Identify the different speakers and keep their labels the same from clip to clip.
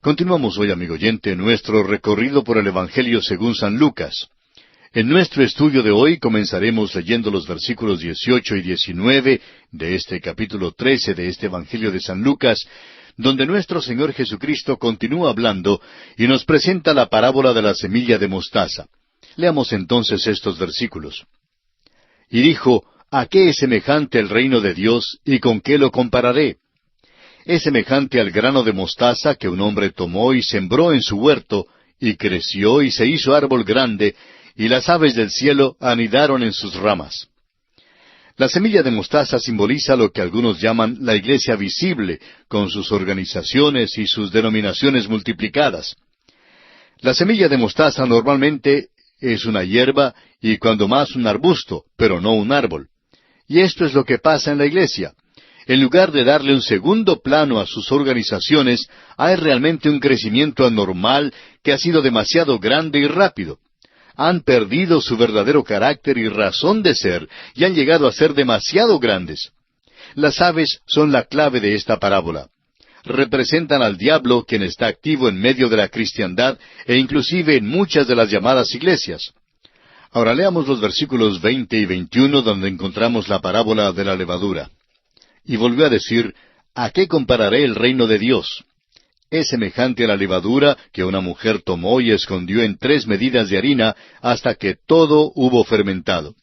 Speaker 1: Continuamos hoy, amigo oyente, nuestro recorrido por el Evangelio según San Lucas. En nuestro estudio de hoy comenzaremos leyendo los versículos 18 y 19 de este capítulo 13 de este Evangelio de San Lucas, donde nuestro Señor Jesucristo continúa hablando y nos presenta la parábola de la semilla de mostaza. Leamos entonces estos versículos. Y dijo, ¿a qué es semejante el reino de Dios y con qué lo compararé? Es semejante al grano de mostaza que un hombre tomó y sembró en su huerto, y creció y se hizo árbol grande, y las aves del cielo anidaron en sus ramas. La semilla de mostaza simboliza lo que algunos llaman la iglesia visible, con sus organizaciones y sus denominaciones multiplicadas. La semilla de mostaza normalmente es una hierba y cuando más un arbusto, pero no un árbol. Y esto es lo que pasa en la iglesia. En lugar de darle un segundo plano a sus organizaciones, hay realmente un crecimiento anormal que ha sido demasiado grande y rápido. Han perdido su verdadero carácter y razón de ser, y han llegado a ser demasiado grandes. Las aves son la clave de esta parábola. Representan al diablo, quien está activo en medio de la cristiandad e inclusive en muchas de las llamadas iglesias. Ahora leamos los versículos 20 y 21, donde encontramos la parábola de la levadura. Y volvió a decir, ¿a qué compararé el reino de Dios? Es semejante a la levadura que una mujer tomó y escondió en 3 medidas de harina hasta que todo hubo fermentado.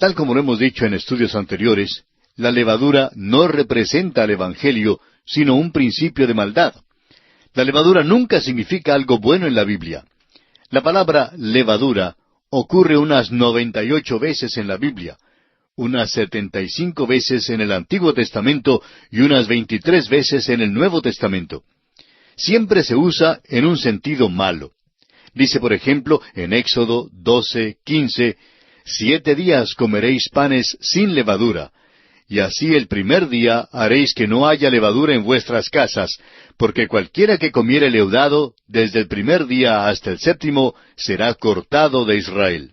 Speaker 1: Tal como lo hemos dicho en estudios anteriores, la levadura no representa al Evangelio, sino un principio de maldad. La levadura nunca significa algo bueno en la Biblia. La palabra levadura ocurre unas 98 veces en la Biblia, unas 75 veces en el Antiguo Testamento y unas 23 veces en el Nuevo Testamento. Siempre se usa en un sentido malo. Dice, por ejemplo, en Éxodo 12:15, 7 días comeréis panes sin levadura, y así el primer día haréis que no haya levadura en vuestras casas, porque cualquiera que comiere leudado, desde el primer día hasta el 7º, será cortado de Israel.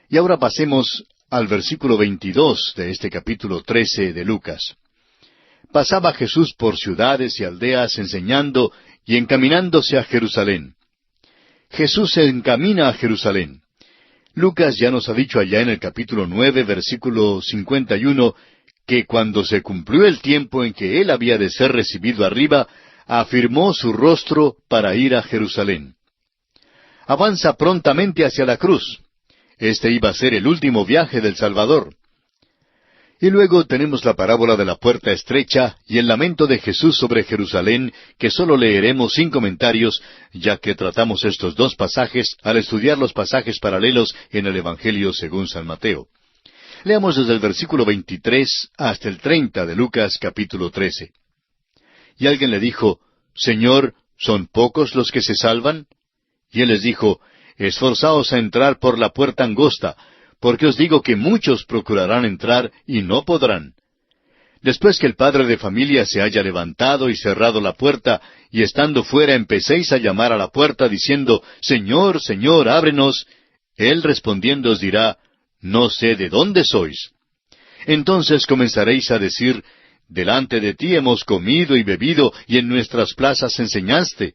Speaker 1: Y ahora pasemos al versículo 22 de este capítulo 13 de Lucas. Pasaba Jesús por ciudades y aldeas enseñando y encaminándose a Jerusalén. Jesús se encamina a Jerusalén. Lucas ya nos ha dicho allá en el capítulo 9, versículo 51, que cuando se cumplió el tiempo en que él había de ser recibido arriba, afirmó su rostro para ir a Jerusalén. Avanza prontamente hacia la cruz. Este iba a ser el último viaje del Salvador. Y luego tenemos la parábola de la puerta estrecha y el lamento de Jesús sobre Jerusalén, que solo leeremos sin comentarios, ya que tratamos estos 2 pasajes al estudiar los pasajes paralelos en el Evangelio según San Mateo. Leamos desde el versículo 23 hasta el 30 de Lucas capítulo 13. Y alguien le dijo, Señor, ¿son pocos los que se salvan? Y él les dijo, Esforzaos a entrar por la puerta angosta, porque os digo que muchos procurarán entrar y no podrán. Después que el padre de familia se haya levantado y cerrado la puerta, y estando fuera empecéis a llamar a la puerta, diciendo, Señor, Señor, ábrenos, él respondiendo os dirá, No sé de dónde sois. Entonces comenzaréis a decir, Delante de ti hemos comido y bebido, y en nuestras plazas enseñaste.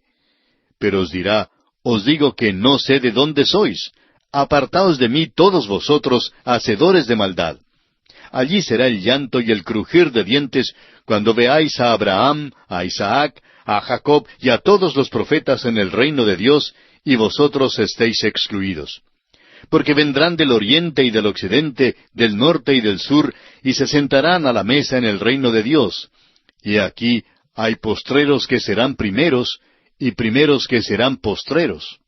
Speaker 1: Pero os dirá, Os digo que no sé de dónde sois. Apartaos de mí todos vosotros, hacedores de maldad. Allí será el llanto y el crujir de dientes, cuando veáis a Abraham, a Isaac, a Jacob y a todos los profetas en el reino de Dios, y vosotros estéis excluidos. Porque vendrán del oriente y del occidente, del norte y del sur, y se sentarán a la mesa en el reino de Dios. Y aquí hay postreros que serán primeros, y primeros que serán postreros.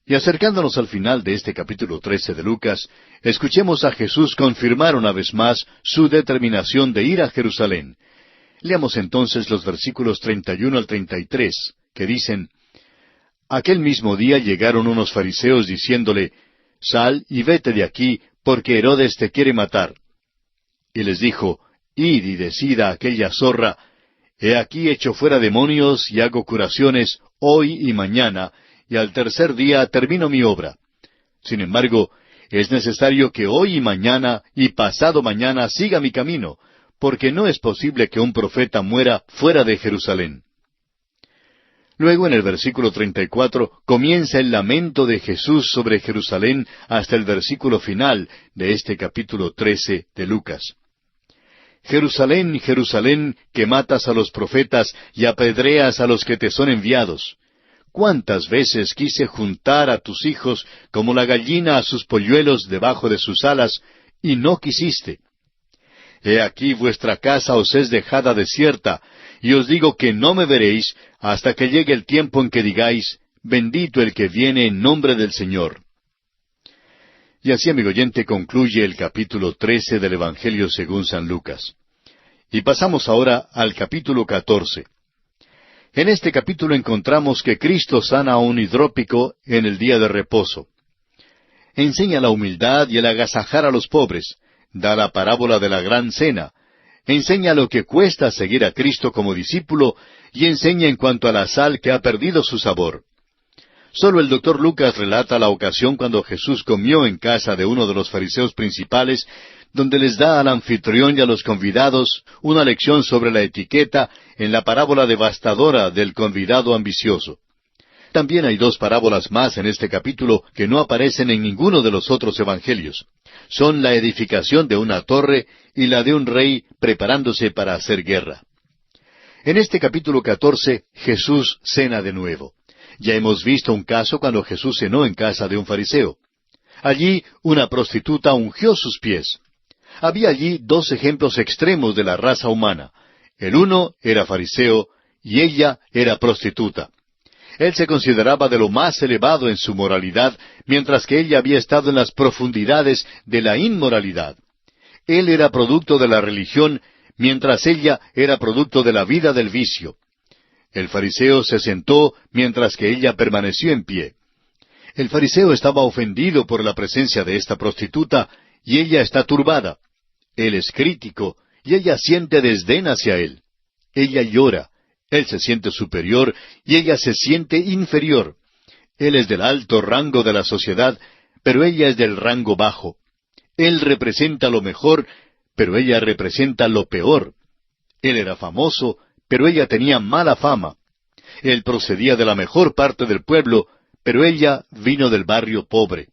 Speaker 1: Y acercándonos al final de este capítulo 13 de Lucas, escuchemos a Jesús confirmar una vez más su determinación de ir a Jerusalén. Leamos entonces los versículos 31 al 33, que dicen, Aquel mismo día llegaron unos fariseos diciéndole, Sal y vete de aquí, porque Herodes te quiere matar. Y les dijo, Id y decid a aquella zorra, He aquí echo fuera demonios y hago curaciones hoy y mañana, y al 3er día termino mi obra. Sin embargo, es necesario que hoy y mañana y pasado mañana siga mi camino, porque no es posible que un profeta muera fuera de Jerusalén. Luego, en el versículo 34, comienza el lamento de Jesús sobre Jerusalén hasta el versículo final de este capítulo 13 de Lucas. Jerusalén, Jerusalén, que matas a los profetas y apedreas a los que te son enviados. ¿Cuántas veces quise juntar a tus hijos como la gallina a sus polluelos debajo de sus alas, y no quisiste? He aquí vuestra casa os es dejada desierta, y os digo que no me veréis hasta que llegue el tiempo en que digáis, bendito el que viene en nombre del Señor. Y así, amigo oyente, concluye el capítulo 13 del Evangelio según San Lucas. Y pasamos ahora al capítulo 14. En este capítulo encontramos que Cristo sana a un hidrópico en el día de reposo. Enseña la humildad y el agasajar a los pobres, da la parábola de la gran cena, enseña lo que cuesta seguir a Cristo como discípulo y enseña en cuanto a la sal que ha perdido su sabor. Solo el doctor Lucas relata la ocasión cuando Jesús comió en casa de uno de los fariseos principales, donde les da al anfitrión y a los convidados una lección sobre la etiqueta en la parábola devastadora del convidado ambicioso. También hay dos parábolas más en este capítulo que no aparecen en ninguno de los otros evangelios. Son la edificación de una torre y la de un rey preparándose para hacer guerra. En este capítulo 14, Jesús cena de nuevo. Ya hemos visto un caso cuando Jesús cenó en casa de un fariseo. Allí una prostituta ungió sus pies. Había allí dos ejemplos extremos de la raza humana. El uno era fariseo y ella era prostituta. Él se consideraba de lo más elevado en su moralidad, mientras que ella había estado en las profundidades de la inmoralidad. Él era producto de la religión, mientras ella era producto de la vida del vicio. El fariseo se sentó, mientras que ella permaneció en pie. El fariseo estaba ofendido por la presencia de esta prostituta, y ella está turbada. Él es crítico, y ella siente desdén hacia él. Ella llora. Él se siente superior y ella se siente inferior. Él es del alto rango de la sociedad, pero ella es del rango bajo. Él representa lo mejor, pero ella representa lo peor. Él era famoso, pero ella tenía mala fama. Él procedía de la mejor parte del pueblo, pero ella vino del barrio pobre.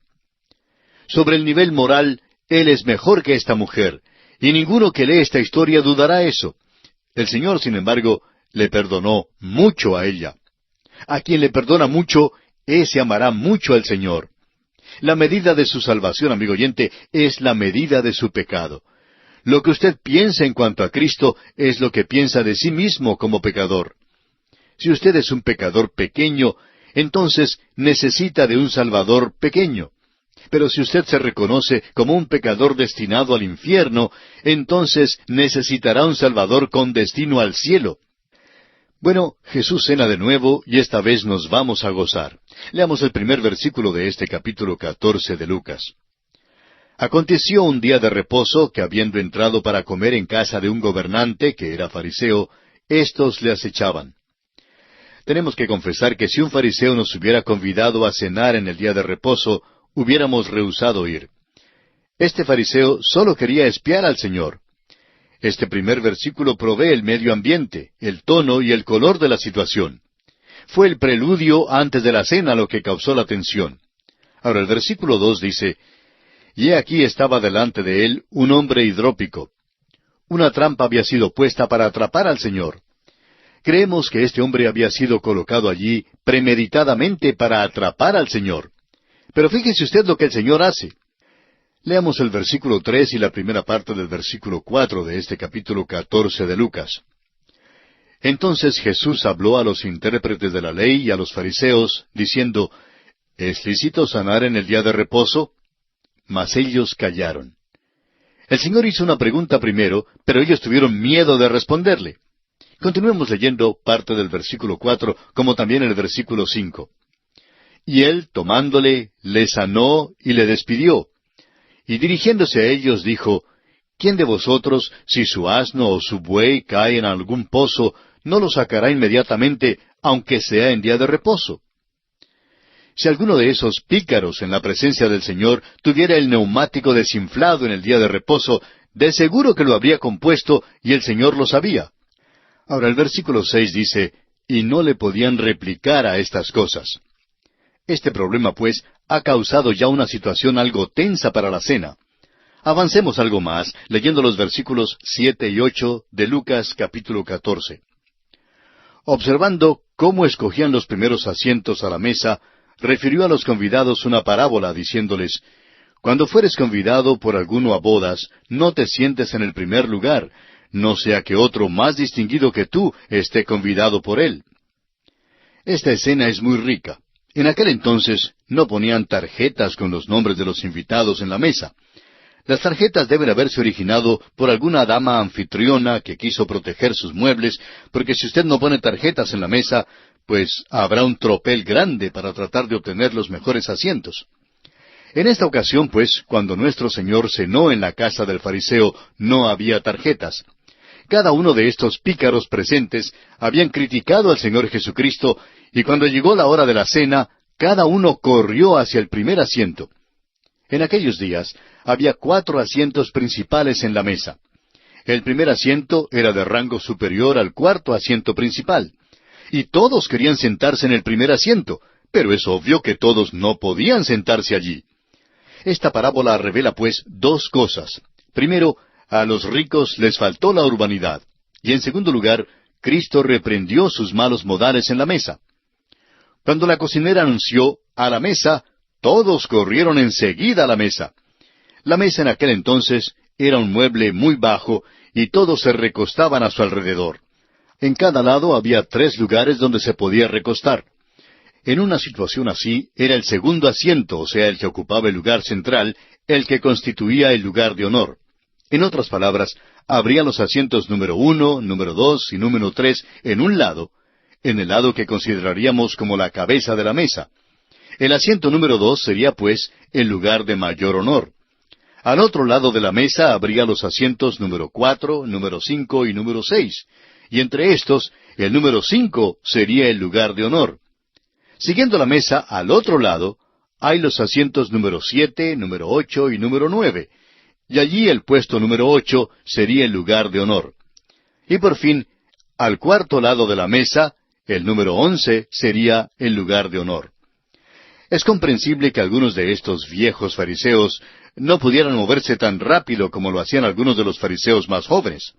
Speaker 1: Sobre el nivel moral, él es mejor que esta mujer, y ninguno que lee esta historia dudará eso. El Señor, sin embargo, le perdonó mucho a ella. A quien le perdona mucho, ese amará mucho al Señor. La medida de su salvación, amigo oyente, es la medida de su pecado. Lo que usted piensa en cuanto a Cristo es lo que piensa de sí mismo como pecador. Si usted es un pecador pequeño, entonces necesita de un Salvador pequeño. Pero si usted se reconoce como un pecador destinado al infierno, entonces necesitará un Salvador con destino al cielo. Bueno, Jesús cena de nuevo y esta vez nos vamos a gozar. Leamos el primer versículo de este capítulo 14 de Lucas. Aconteció un día de reposo que habiendo entrado para comer en casa de un gobernante, que era fariseo, éstos le acechaban. Tenemos que confesar que si un fariseo nos hubiera convidado a cenar en el día de reposo, hubiéramos rehusado ir. Este fariseo solo quería espiar al Señor. Este primer versículo provee el medio ambiente, el tono y el color de la situación. Fue el preludio antes de la cena lo que causó la tensión. Ahora el versículo 2 dice, «Y he aquí estaba delante de él un hombre hidrópico». Una trampa había sido puesta para atrapar al Señor. Creemos que este hombre había sido colocado allí premeditadamente para atrapar al Señor. Pero fíjese usted lo que el Señor hace. Leamos el versículo 3 y la primera parte del versículo 4 de este capítulo 14 de Lucas. Entonces Jesús habló a los intérpretes de la ley y a los fariseos, diciendo, ¿Es lícito sanar en el día de reposo? Mas ellos callaron. El Señor hizo una pregunta primero, pero ellos tuvieron miedo de responderle. Continuemos leyendo parte del versículo 4, como también el versículo 5. Y él, tomándole, le sanó y le despidió. Y dirigiéndose a ellos dijo, ¿Quién de vosotros, si su asno o su buey cae en algún pozo, no lo sacará inmediatamente, aunque sea en día de reposo? Si alguno de esos pícaros en la presencia del Señor tuviera el neumático desinflado en el día de reposo, de seguro que lo habría compuesto y el Señor lo sabía. Ahora el versículo 6 dice, y no le podían replicar a estas cosas. Este problema, pues, ha causado ya una situación algo tensa para la cena. Avancemos algo más, leyendo los versículos 7 y 8 de Lucas capítulo 14. Observando cómo escogían los primeros asientos a la mesa, refirió a los convidados una parábola, diciéndoles: Cuando fueres convidado por alguno a bodas, no te sientes en el primer lugar, no sea que otro más distinguido que tú esté convidado por él. Esta escena es muy rica. En aquel entonces no ponían tarjetas con los nombres de los invitados en la mesa. Las tarjetas deben haberse originado por alguna dama anfitriona que quiso proteger sus muebles, porque si usted no pone tarjetas en la mesa, pues habrá un tropel grande para tratar de obtener los mejores asientos. En esta ocasión, pues, cuando nuestro Señor cenó en la casa del fariseo, no había tarjetas. Cada uno de estos pícaros presentes habían criticado al Señor Jesucristo, y cuando llegó la hora de la cena, cada uno corrió hacia el primer asiento. En aquellos días había 4 asientos principales en la mesa. El primer asiento era de rango superior al 4.º asiento principal. Y todos querían sentarse en el primer asiento, pero es obvio que todos no podían sentarse allí. Esta parábola revela, pues, 2 cosas. Primero, a los ricos les faltó la urbanidad. Y en segundo lugar, Cristo reprendió sus malos modales en la mesa. Cuando la cocinera anunció «a la mesa», todos corrieron enseguida a la mesa. La mesa en aquel entonces era un mueble muy bajo y todos se recostaban a su alrededor. En cada lado había 3 lugares donde se podía recostar. En una situación así, era el segundo asiento, o sea, el que ocupaba el lugar central, el que constituía el lugar de honor. En otras palabras, habría los asientos número 1, número 2 y número 3 en un lado, en el lado que consideraríamos como la cabeza de la mesa. El asiento número 2 sería, pues, el lugar de mayor honor. Al otro lado de la mesa habría los asientos número 4, número 5 y número 6, y entre estos, el número 5 sería el lugar de honor. Siguiendo la mesa, al otro lado, hay los asientos número 7, número 8 y número 9, y allí el puesto número 8 sería el lugar de honor. Y por fin, al cuarto lado de la mesa, el número 11 sería el lugar de honor. Es comprensible que algunos de estos viejos fariseos no pudieran moverse tan rápido como lo hacían algunos de los fariseos más jóvenes.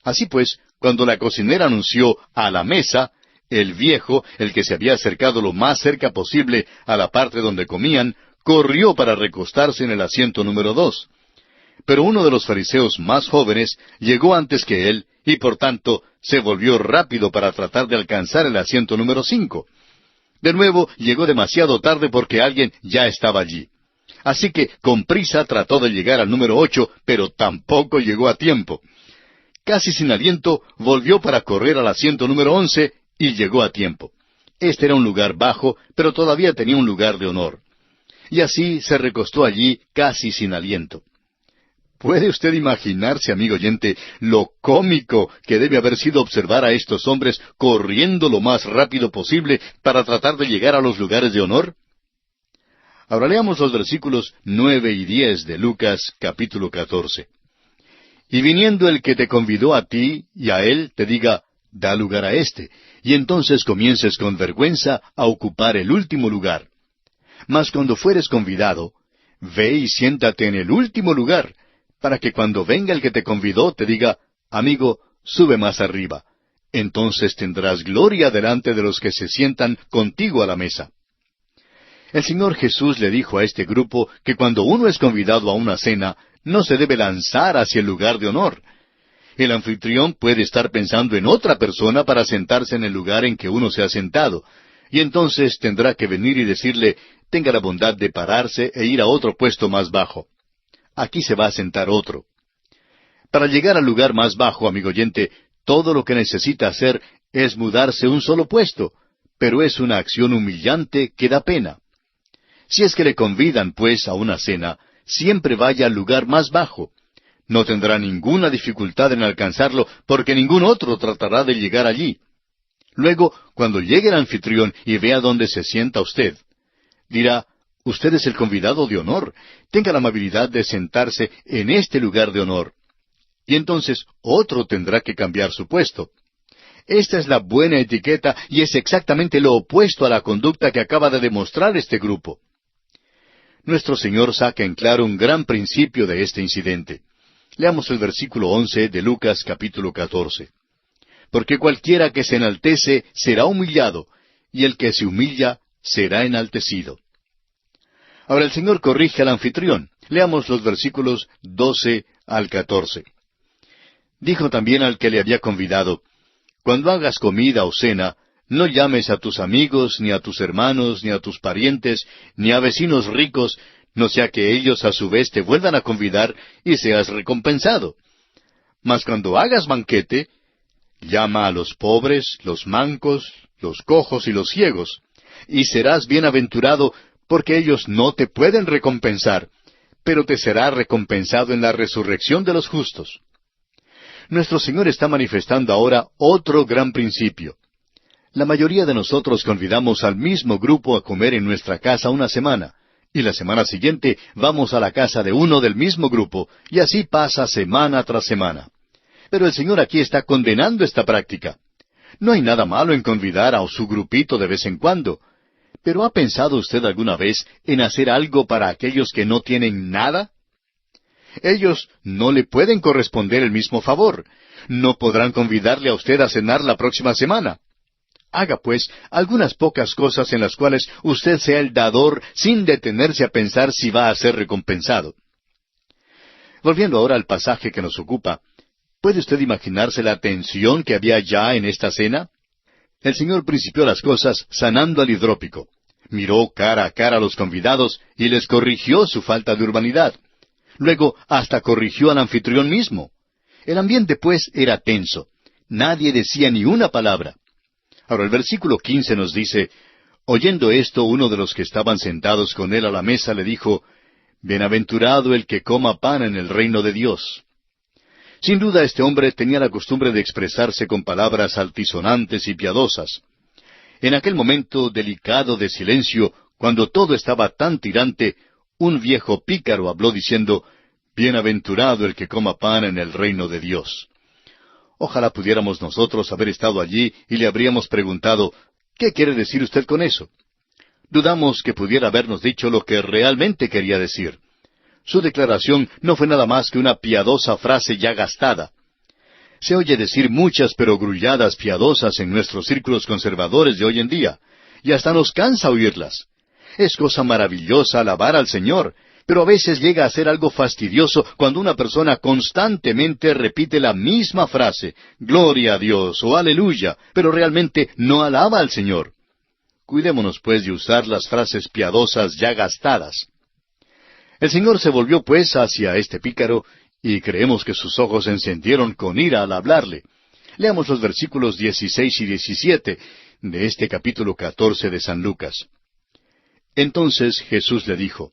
Speaker 1: Así pues, cuando la cocinera anunció «a la mesa», el viejo, el que se había acercado lo más cerca posible a la parte donde comían, corrió para recostarse en el asiento número 2. Pero uno de los fariseos más jóvenes llegó antes que él, y por tanto se volvió rápido para tratar de alcanzar el asiento número 5. De nuevo, llegó demasiado tarde porque alguien ya estaba allí. Así que con prisa trató de llegar al número 8, pero tampoco llegó a tiempo. Casi sin aliento, volvió para correr al asiento número 11 y llegó a tiempo. Este era un lugar bajo, pero todavía tenía un lugar de honor. Y así se recostó allí casi sin aliento. ¿Puede usted imaginarse, amigo oyente, lo cómico que debe haber sido observar a estos hombres corriendo lo más rápido posible para tratar de llegar a los lugares de honor? Ahora leamos los versículos 9 y 10 de Lucas capítulo 14. Y viniendo el que te convidó a ti y a él, te diga, da lugar a éste, y entonces comiences con vergüenza a ocupar el último lugar. Mas cuando fueres convidado, ve y siéntate en el último lugar, para que cuando venga el que te convidó te diga, amigo, sube más arriba. Entonces tendrás gloria delante de los que se sientan contigo a la mesa. El Señor Jesús le dijo a este grupo que cuando uno es convidado a una cena, no se debe lanzar hacia el lugar de honor. El anfitrión puede estar pensando en otra persona para sentarse en el lugar en que uno se ha sentado, y entonces tendrá que venir y decirle, tenga la bondad de pararse e ir a otro puesto más bajo. Aquí se va a sentar otro. Para llegar al lugar más bajo, amigo oyente, todo lo que necesita hacer es mudarse un solo puesto, pero es una acción humillante que da pena. Si es que le convidan, pues, a una cena, siempre vaya al lugar más bajo. No tendrá ninguna dificultad en alcanzarlo, porque ningún otro tratará de llegar allí. Luego, cuando llegue el anfitrión y vea dónde se sienta usted, dirá, usted es el convidado de honor, tenga la amabilidad de sentarse en este lugar de honor. Y entonces otro tendrá que cambiar su puesto. Esta es la buena etiqueta y es exactamente lo opuesto a la conducta que acaba de demostrar este grupo. Nuestro Señor saca en claro un gran principio de este incidente. Leamos el versículo 11 de Lucas capítulo 14. Porque cualquiera que se enaltece será humillado, y el que se humilla será enaltecido. Ahora el Señor corrige al anfitrión. Leamos los versículos 12 al 14. Dijo también al que le había convidado, cuando hagas comida o cena, no llames a tus amigos, ni a tus hermanos, ni a tus parientes, ni a vecinos ricos, no sea que ellos a su vez te vuelvan a convidar y seas recompensado. Mas cuando hagas banquete, llama a los pobres, los mancos, los cojos y los ciegos, y serás bienaventurado, porque ellos no te pueden recompensar, pero te será recompensado en la resurrección de los justos. Nuestro Señor está manifestando ahora otro gran principio. La mayoría de nosotros convidamos al mismo grupo a comer en nuestra casa una semana, y la semana siguiente vamos a la casa de uno del mismo grupo, y así pasa semana tras semana. Pero el Señor aquí está condenando esta práctica. No hay nada malo en convidar a su grupito de vez en cuando, pero ¿ha pensado usted alguna vez en hacer algo para aquellos que no tienen nada? Ellos no le pueden corresponder el mismo favor. No podrán convidarle a usted a cenar la próxima semana. Haga, pues, algunas pocas cosas en las cuales usted sea el dador sin detenerse a pensar si va a ser recompensado. Volviendo ahora al pasaje que nos ocupa, ¿puede usted imaginarse la tensión que había ya en esta cena? El Señor principió las cosas sanando al hidrópico. Miró cara a cara a los convidados y les corrigió su falta de urbanidad. Luego hasta corrigió al anfitrión mismo. El ambiente, pues, era tenso. Nadie decía ni una palabra. Ahora el versículo 15 nos dice, oyendo esto, uno de los que estaban sentados con él a la mesa le dijo, bienaventurado el que coma pan en el reino de Dios. Sin duda este hombre tenía la costumbre de expresarse con palabras altisonantes y piadosas. En aquel momento delicado de silencio, cuando todo estaba tan tirante, un viejo pícaro habló diciendo, bienaventurado el que coma pan en el reino de Dios. Ojalá pudiéramos nosotros haber estado allí y le habríamos preguntado, ¿qué quiere decir usted con eso? Dudamos que pudiera habernos dicho lo que realmente quería decir. Su declaración no fue nada más que una piadosa frase ya gastada. Se oye decir muchas pero grulladas piadosas en nuestros círculos conservadores de hoy en día, y hasta nos cansa oírlas. Es cosa maravillosa alabar al Señor, pero a veces llega a ser algo fastidioso cuando una persona constantemente repite la misma frase, gloria a Dios o aleluya, pero realmente no alaba al Señor. Cuidémonos pues de usar las frases piadosas ya gastadas. El Señor se volvió pues hacia este pícaro, y creemos que sus ojos se encendieron con ira al hablarle. Leamos los versículos 16 y 17 de este capítulo 14 de San Lucas. Entonces Jesús le dijo,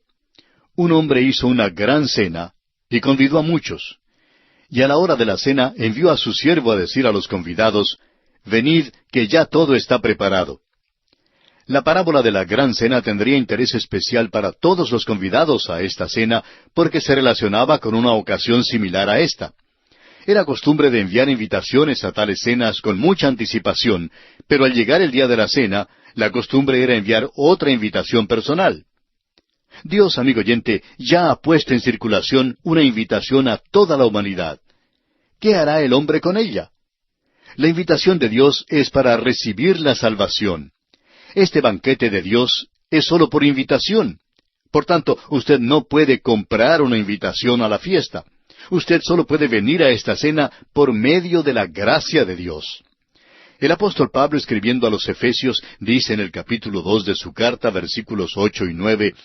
Speaker 1: un hombre hizo una gran cena, y convidó a muchos. Y a la hora de la cena envió a su siervo a decir a los convidados, venid, que ya todo está preparado. La parábola de la gran cena tendría interés especial para todos los convidados a esta cena, porque se relacionaba con una ocasión similar a esta. Era costumbre de enviar invitaciones a tales cenas con mucha anticipación, pero al llegar el día de la cena, la costumbre era enviar otra invitación personal. Dios, amigo oyente, ya ha puesto en circulación una invitación a toda la humanidad. ¿Qué hará el hombre con ella? La invitación de Dios es para recibir la salvación. Este banquete de Dios es sólo por invitación. Por tanto, usted no puede comprar una invitación a la fiesta. Usted sólo puede venir a esta cena por medio de la gracia de Dios. El apóstol Pablo, escribiendo a los Efesios, dice en el capítulo 2 de su carta, versículos 8 y 9,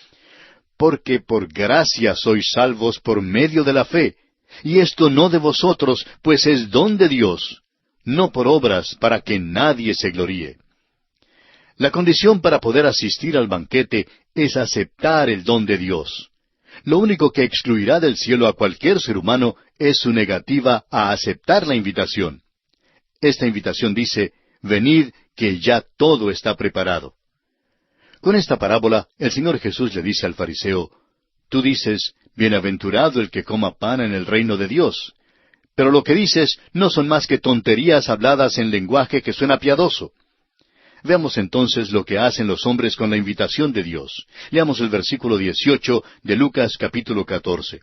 Speaker 1: porque por gracia sois salvos por medio de la fe, y esto no de vosotros, pues es don de Dios, no por obras, para que nadie se gloríe. La condición para poder asistir al banquete es aceptar el don de Dios. Lo único que excluirá del cielo a cualquier ser humano es su negativa a aceptar la invitación. Esta invitación dice, venid, que ya todo está preparado. Con esta parábola, el Señor Jesús le dice al fariseo, tú dices, bienaventurado el que coma pan en el reino de Dios. pero lo que dices no son más que tonterías habladas en lenguaje que suena piadoso. Veamos entonces lo que hacen los hombres con la invitación de Dios. Leamos el versículo 18 de Lucas capítulo 14.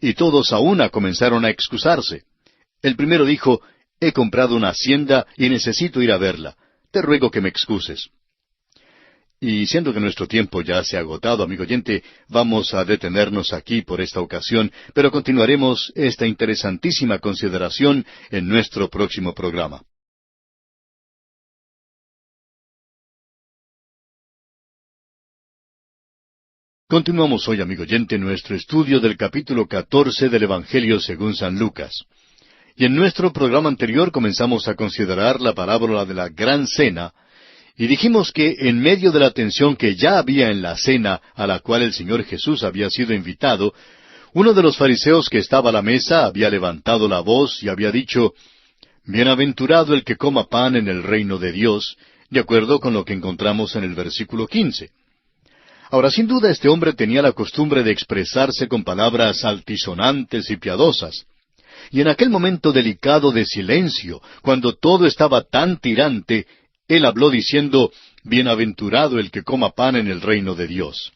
Speaker 1: Y todos a una comenzaron a excusarse. El primero dijo, he comprado una hacienda y necesito ir a verla. Te ruego que me excuses. Y siendo que nuestro tiempo ya se ha agotado, amigo oyente, vamos a detenernos aquí por esta ocasión, pero continuaremos esta interesantísima consideración en nuestro próximo programa. Continuamos hoy, amigo oyente, nuestro estudio del capítulo 14 del Evangelio según San Lucas. Y en nuestro programa anterior comenzamos a considerar la parábola de la Gran Cena, y dijimos que en medio de la tensión que ya había en la cena a la cual el Señor Jesús había sido invitado, uno de los fariseos que estaba a la mesa había levantado la voz y había dicho, «Bienaventurado el que coma pan en el reino de Dios», de acuerdo con lo que encontramos en el versículo 15. Ahora, sin duda, este hombre tenía la costumbre de expresarse con palabras altisonantes y piadosas. Y en aquel momento delicado de silencio, cuando todo estaba tan tirante, él habló diciendo, «Bienaventurado el que coma pan en el reino de Dios».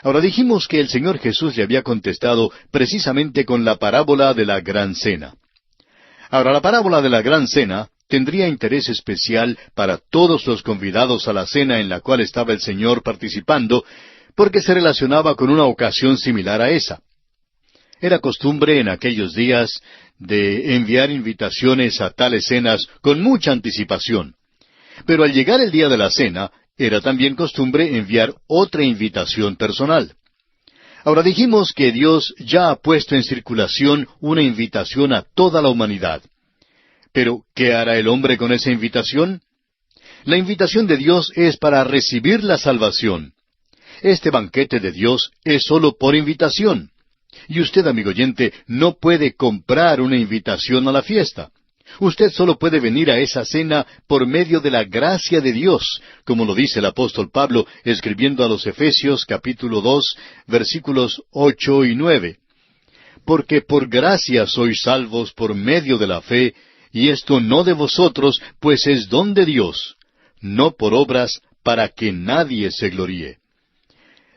Speaker 1: Ahora dijimos que el Señor Jesús le había contestado precisamente con la parábola de la Gran Cena. Ahora, la parábola de la Gran Cena tendría interés especial para todos los convidados a la cena en la cual estaba el Señor participando, porque se relacionaba con una ocasión similar a esa. Era costumbre en aquellos días de enviar invitaciones a tales cenas con mucha anticipación. Pero al llegar el día de la cena, era también costumbre enviar otra invitación personal. Ahora dijimos que Dios ya ha puesto en circulación una invitación a toda la humanidad. Pero, ¿qué hará el hombre con esa invitación? La invitación de Dios es para recibir la salvación. Este banquete de Dios es sólo por invitación. Y usted, amigo oyente, no puede comprar una invitación a la fiesta. Usted solo puede venir a esa cena por medio de la gracia de Dios, como lo dice el apóstol Pablo escribiendo a los Efesios capítulo 2, versículos 8 y 9. Porque por gracia sois salvos por medio de la fe, y esto no de vosotros, pues es don de Dios, no por obras, para que nadie se gloríe.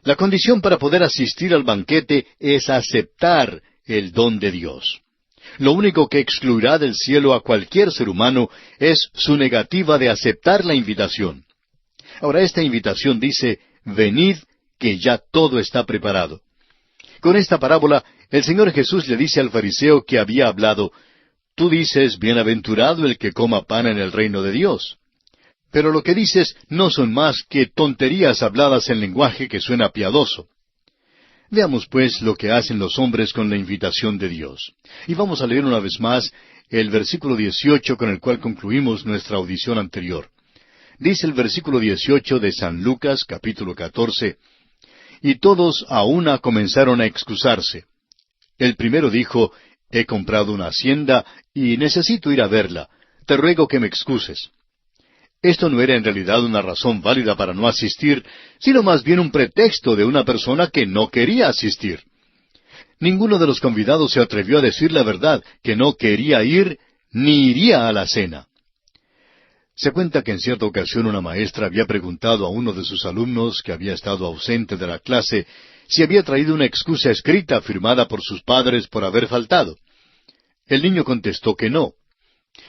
Speaker 1: La condición para poder asistir al banquete es aceptar el don de Dios. Lo único que excluirá del cielo a cualquier ser humano es su negativa de aceptar la invitación. Ahora, esta invitación dice, venid, que ya todo está preparado. Con esta parábola, el Señor Jesús le dice al fariseo que había hablado, tú dices, bienaventurado el que coma pan en el reino de Dios. Pero lo que dices no son más que tonterías habladas en lenguaje que suena piadoso. Veamos pues lo que hacen los hombres con la invitación de Dios. Y vamos a leer una vez más el versículo 18 con el cual concluimos nuestra audición anterior. Dice el versículo 18 de San Lucas, capítulo 14, y todos a una comenzaron a excusarse. El primero dijo, he comprado una hacienda y necesito ir a verla. Te ruego que me excuses. Esto no era en realidad una razón válida para no asistir, sino más bien un pretexto de una persona que no quería asistir. Ninguno de los convidados se atrevió a decir la verdad, que no quería ir ni iría a la cena. Se cuenta que en cierta ocasión una maestra había preguntado a uno de sus alumnos, que había estado ausente de la clase, si había traído una excusa escrita firmada por sus padres por haber faltado. El niño contestó que no.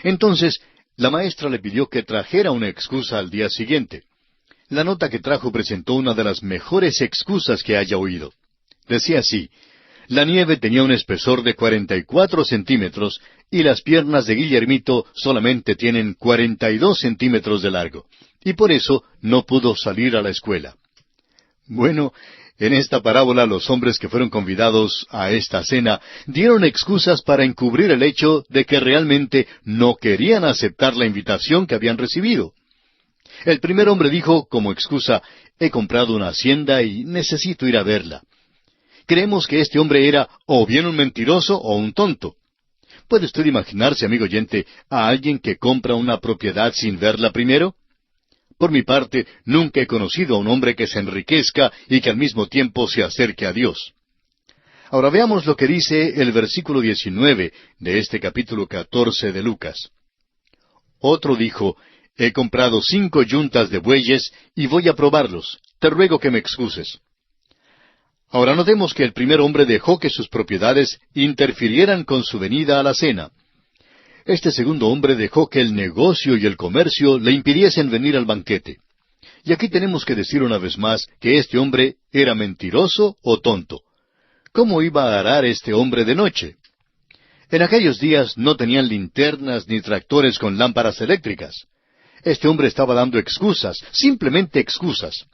Speaker 1: Entonces, la maestra le pidió que trajera una excusa al día siguiente. La nota que trajo presentó una de las mejores excusas que haya oído. Decía así, la nieve tenía un espesor de 44 centímetros y las piernas de Guillermito solamente tienen 42 centímetros de largo, y por eso no pudo salir a la escuela. Bueno, en esta parábola los hombres que fueron convidados a esta cena dieron excusas para encubrir el hecho de que realmente no querían aceptar la invitación que habían recibido. El primer hombre dijo como excusa, he comprado una hacienda y necesito ir a verla. Creemos que este hombre era o bien un mentiroso o un tonto. ¿Puede usted imaginarse, amigo oyente, a alguien que compra una propiedad sin verla primero? Por mi parte, nunca he conocido a un hombre que se enriquezca y que al mismo tiempo se acerque a Dios. Ahora veamos lo que dice el versículo 19 de este capítulo 14 de Lucas. Otro dijo, he comprado 5 yuntas de bueyes y voy a probarlos. Te ruego que me excuses. Ahora notemos que el primer hombre dejó que sus propiedades interfirieran con su venida a la cena. Este segundo hombre dejó que el negocio y el comercio le impidiesen venir al banquete. Y aquí tenemos que decir una vez más que este hombre era mentiroso o tonto. ¿Cómo iba a arar este hombre de noche? En aquellos días no tenían linternas ni tractores con lámparas eléctricas. Este hombre estaba dando excusas, simplemente excusas.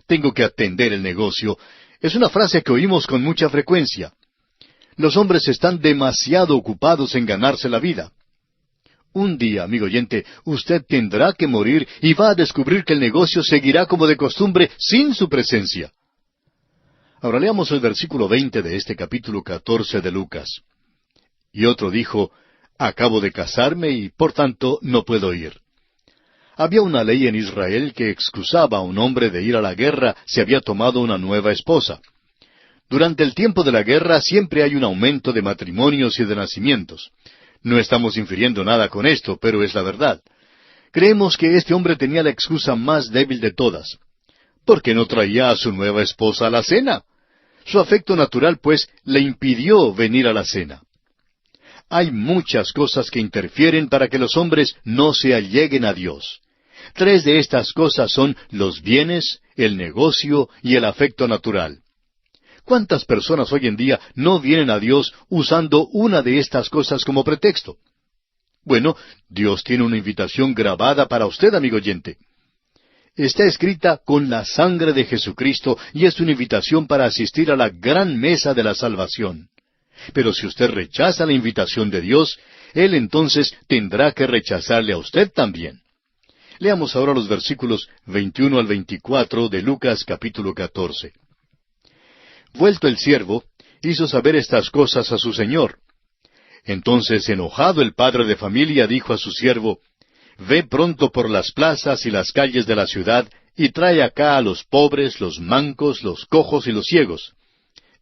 Speaker 1: Tengo que atender el negocio. Es una frase que oímos con mucha frecuencia. Los hombres están demasiado ocupados en ganarse la vida. Un día, amigo oyente, usted tendrá que morir y va a descubrir que el negocio seguirá como de costumbre sin su presencia. Ahora leamos el versículo 20 de este capítulo 14 de Lucas. Y otro dijo, acabo de casarme y por tanto no puedo ir. Había una ley en Israel que excusaba a un hombre de ir a la guerra si había tomado una nueva esposa. Durante el tiempo de la guerra siempre hay un aumento de matrimonios y de nacimientos. No estamos infiriendo nada con esto, pero es la verdad. Creemos que este hombre tenía la excusa más débil de todas. ¿Por qué no traía a su nueva esposa a la cena? Su afecto natural, pues, le impidió venir a la cena. Hay muchas cosas que interfieren para que los hombres no se alleguen a Dios. 3 de estas cosas son los bienes, el negocio y el afecto natural. ¿Cuántas personas hoy en día no vienen a Dios usando una de estas cosas como pretexto? Bueno, Dios tiene una invitación grabada para usted, amigo oyente. Está escrita con la sangre de Jesucristo y es una invitación para asistir a la gran mesa de la salvación. Pero si usted rechaza la invitación de Dios, Él entonces tendrá que rechazarle a usted también. Leamos ahora los versículos 21 al 24 de Lucas capítulo 14. Vuelto el siervo, hizo saber estas cosas a su señor. Entonces, enojado el padre de familia, dijo a su siervo, ve pronto por las plazas y las calles de la ciudad, y trae acá a los pobres, los mancos, los cojos y los ciegos.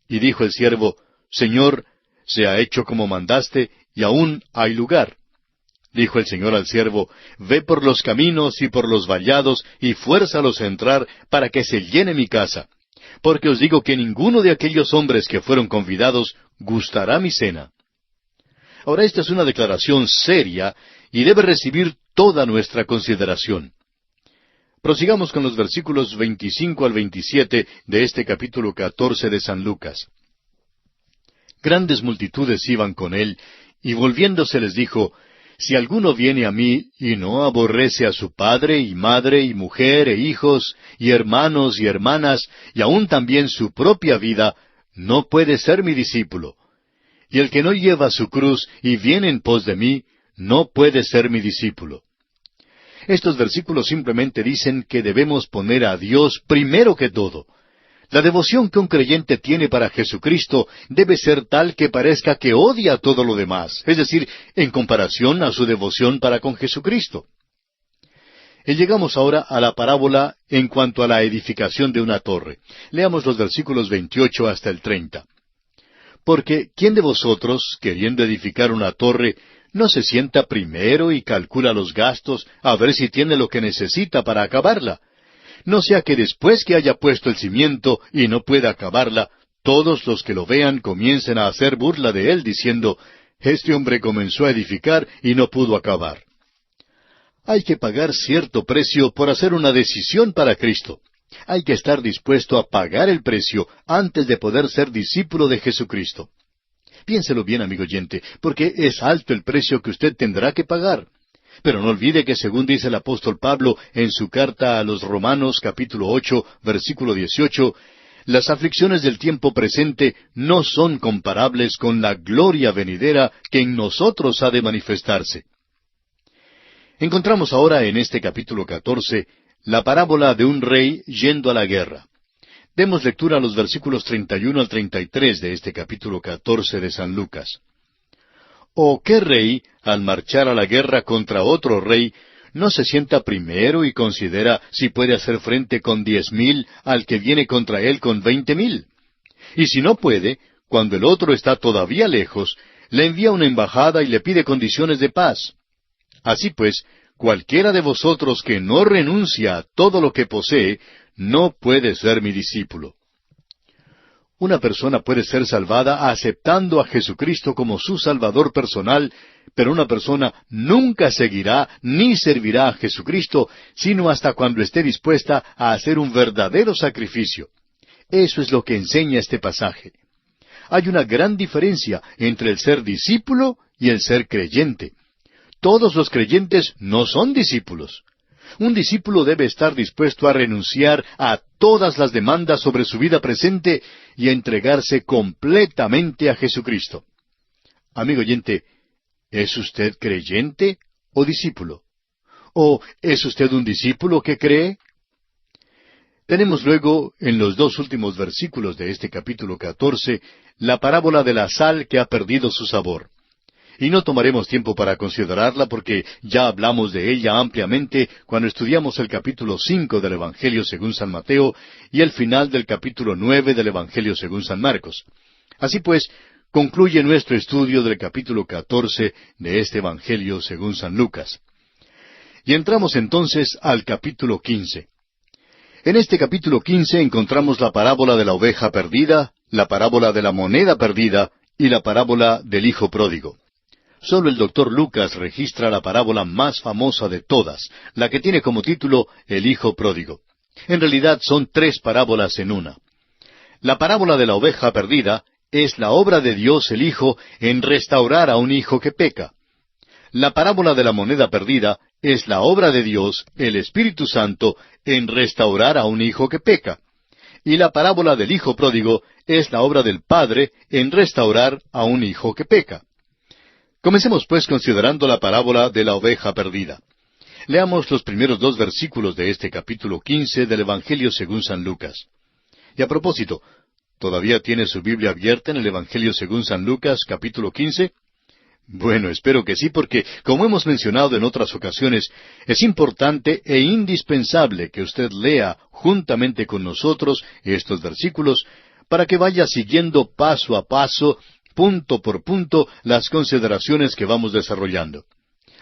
Speaker 1: Y dijo el siervo, Señor, se ha hecho como mandaste, y aún hay lugar. Dijo el Señor al siervo, ve por los caminos y por los vallados, y fuérzalos a entrar, para que se llene mi casa. Porque os digo que ninguno de aquellos hombres que fueron convidados gustará mi cena. Ahora esta es una declaración seria, y debe recibir toda nuestra consideración. Prosigamos con los versículos 25 al 27 de este capítulo 14 de San Lucas. Grandes multitudes iban con él, y volviéndose les dijo, si alguno viene a mí y no aborrece a su padre y madre y mujer e hijos y hermanos y hermanas y aun también su propia vida, no puede ser mi discípulo. Y el que no lleva su cruz y viene en pos de mí, no puede ser mi discípulo. Estos versículos simplemente dicen que debemos poner a Dios primero que todo. La devoción que un creyente tiene para Jesucristo debe ser tal que parezca que odia todo lo demás, es decir, en comparación a su devoción para con Jesucristo. Y llegamos ahora a la parábola en cuanto a la edificación de una torre. Leamos los versículos 28 hasta el 30. Porque, ¿quién de vosotros, queriendo edificar una torre, no se sienta primero y calcula los gastos a ver si tiene lo que necesita para acabarla? No sea que después que haya puesto el cimiento y no pueda acabarla, todos los que lo vean comiencen a hacer burla de él, diciendo, este hombre comenzó a edificar y no pudo acabar. Hay que pagar cierto precio por hacer una decisión para Cristo. Hay que estar dispuesto a pagar el precio antes de poder ser discípulo de Jesucristo. Piénselo bien, amigo oyente, porque es alto el precio que usted tendrá que pagar. Pero no olvide que según dice el apóstol Pablo en su carta a los Romanos capítulo 8, versículo 18, las aflicciones del tiempo presente no son comparables con la gloria venidera que en nosotros ha de manifestarse. Encontramos ahora en este capítulo 14 la parábola de un rey yendo a la guerra. Demos lectura a los versículos 31 al 33 de este capítulo 14 de San Lucas. ¿O qué rey, al marchar a la guerra contra otro rey, no se sienta primero y considera si puede hacer frente con 10,000 al que viene contra él con 20,000? Y si no puede, cuando el otro está todavía lejos, le envía una embajada y le pide condiciones de paz. Así pues, cualquiera de vosotros que no renuncia a todo lo que posee, no puede ser mi discípulo. Una persona puede ser salvada aceptando a Jesucristo como su Salvador personal, pero una persona nunca seguirá ni servirá a Jesucristo, sino hasta cuando esté dispuesta a hacer un verdadero sacrificio. Eso es lo que enseña este pasaje. Hay una gran diferencia entre el ser discípulo y el ser creyente. Todos los creyentes no son discípulos. Un discípulo debe estar dispuesto a renunciar a todas las demandas sobre su vida presente y a entregarse completamente a Jesucristo. Amigo oyente, ¿es usted creyente o discípulo? ¿O es usted un discípulo que cree? Tenemos luego, en los dos últimos versículos de este capítulo 14, la parábola de la sal que ha perdido su sabor. Y no tomaremos tiempo para considerarla porque ya hablamos de ella ampliamente cuando estudiamos el capítulo 5 del Evangelio según San Mateo y el final del capítulo 9 del Evangelio según San Marcos. Así pues, concluye nuestro estudio del capítulo 14 de este Evangelio según San Lucas. Y entramos entonces al capítulo 15. En este capítulo 15 encontramos la parábola de la oveja perdida, la parábola de la moneda perdida y la parábola del hijo pródigo. Solo el doctor Lucas registra la parábola más famosa de todas, la que tiene como título El hijo pródigo. En realidad son tres parábolas en una. La parábola de la oveja perdida es la obra de Dios el Hijo en restaurar a un hijo que peca. La parábola de la moneda perdida es la obra de Dios, el Espíritu Santo, en restaurar a un hijo que peca. Y la parábola del hijo pródigo es la obra del Padre en restaurar a un hijo que peca. Comencemos pues considerando la parábola de la oveja perdida. Leamos los primeros dos versículos de este capítulo 15 del Evangelio según San Lucas. Y a propósito, ¿todavía tiene su Biblia abierta en el Evangelio según San Lucas, capítulo 15? Bueno, espero que sí, porque, como hemos mencionado en otras ocasiones, es importante e indispensable que usted lea juntamente con nosotros estos versículos para que vaya siguiendo paso a paso, punto por punto, las consideraciones que vamos desarrollando.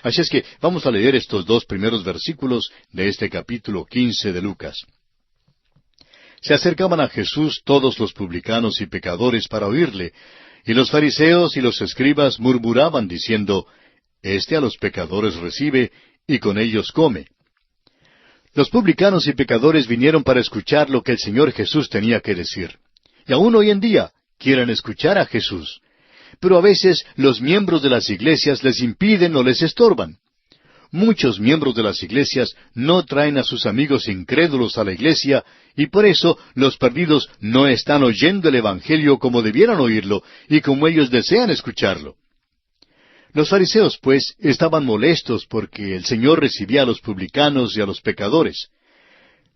Speaker 1: Así es que vamos a leer estos dos primeros versículos de este capítulo 15 de Lucas. Se acercaban a Jesús todos los publicanos y pecadores para oírle, y los fariseos y los escribas murmuraban diciendo, Este a los pecadores recibe, y con ellos come. Los publicanos y pecadores vinieron para escuchar lo que el Señor Jesús tenía que decir. Y aún hoy en día quieren escuchar a Jesús. Pero a veces los miembros de las iglesias les impiden o les estorban. Muchos miembros de las iglesias no traen a sus amigos incrédulos a la iglesia, y por eso los perdidos no están oyendo el Evangelio como debieran oírlo y como ellos desean escucharlo. Los fariseos, pues, estaban molestos porque el Señor recibía a los publicanos y a los pecadores.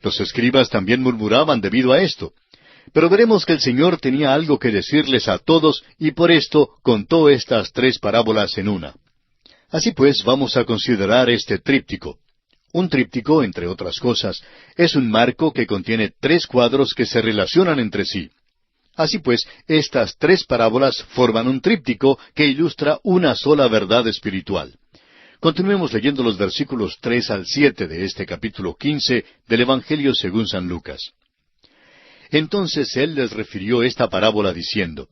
Speaker 1: Los escribas también murmuraban debido a esto. Pero veremos que el Señor tenía algo que decirles a todos y por esto contó estas tres parábolas en una. Así pues, vamos a considerar este tríptico. Un tríptico, entre otras cosas, es un marco que contiene tres cuadros que se relacionan entre sí. Así pues, estas tres parábolas forman un tríptico que ilustra una sola verdad espiritual. Continuemos leyendo los versículos 3 al 7 de este capítulo 15 del Evangelio según San Lucas. Entonces él les refirió esta parábola diciendo,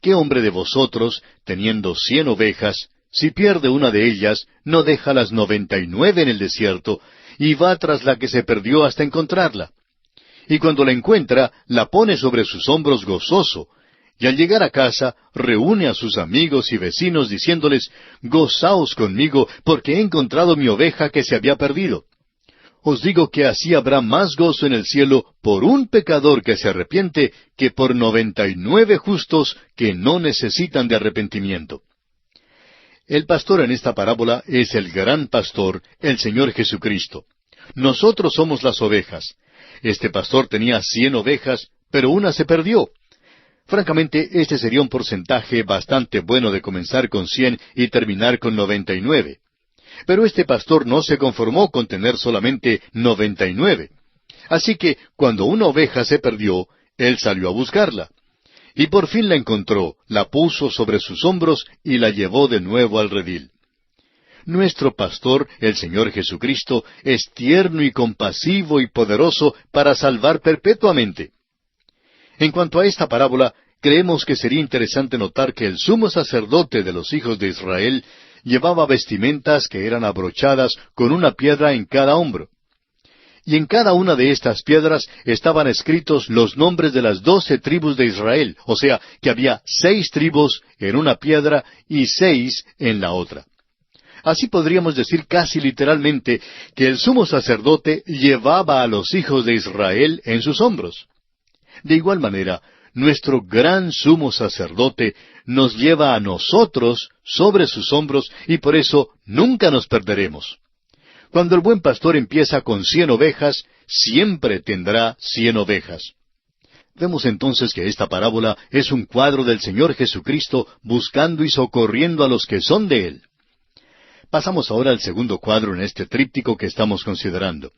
Speaker 1: ¿Qué hombre de vosotros, teniendo 100 ovejas, si pierde una de ellas, no deja las 99 en el desierto, y va tras la que se perdió hasta encontrarla? Y cuando la encuentra, la pone sobre sus hombros gozoso, y al llegar a casa, reúne a sus amigos y vecinos diciéndoles, Gozaos conmigo, porque he encontrado mi oveja que se había perdido. Os digo que así habrá más gozo en el cielo por un pecador que se arrepiente que por 99 justos que no necesitan de arrepentimiento. El pastor en esta parábola es el gran pastor, el Señor Jesucristo. Nosotros somos las ovejas. Este pastor tenía 100 ovejas, pero una se perdió. Francamente, este sería un porcentaje bastante bueno de comenzar con 100 y terminar con 99. Pero este pastor no se conformó con tener solamente 99. Así que, cuando una oveja se perdió, él salió a buscarla. y por fin la encontró, la puso sobre sus hombros y la llevó de nuevo al redil. Nuestro pastor, el Señor Jesucristo, es tierno y compasivo y poderoso para salvar perpetuamente. En cuanto a esta parábola, creemos que sería interesante notar que el sumo sacerdote de los hijos de Israel llevaba vestimentas que eran abrochadas con una piedra en cada hombro. Y en cada una de estas piedras estaban escritos los nombres de las 12 tribus de Israel, o sea, que había 6 tribus en una piedra y 6 en la otra. Así podríamos decir casi literalmente que el sumo sacerdote llevaba a los hijos de Israel en sus hombros. De igual manera, nuestro gran sumo sacerdote nos lleva a nosotros sobre sus hombros y por eso nunca nos perderemos. Cuando el buen pastor empieza con 100 ovejas, siempre tendrá 100 ovejas. Vemos entonces que esta parábola es un cuadro del Señor Jesucristo buscando y socorriendo a los que son de Él. Pasamos ahora al segundo cuadro en este tríptico que estamos considerando.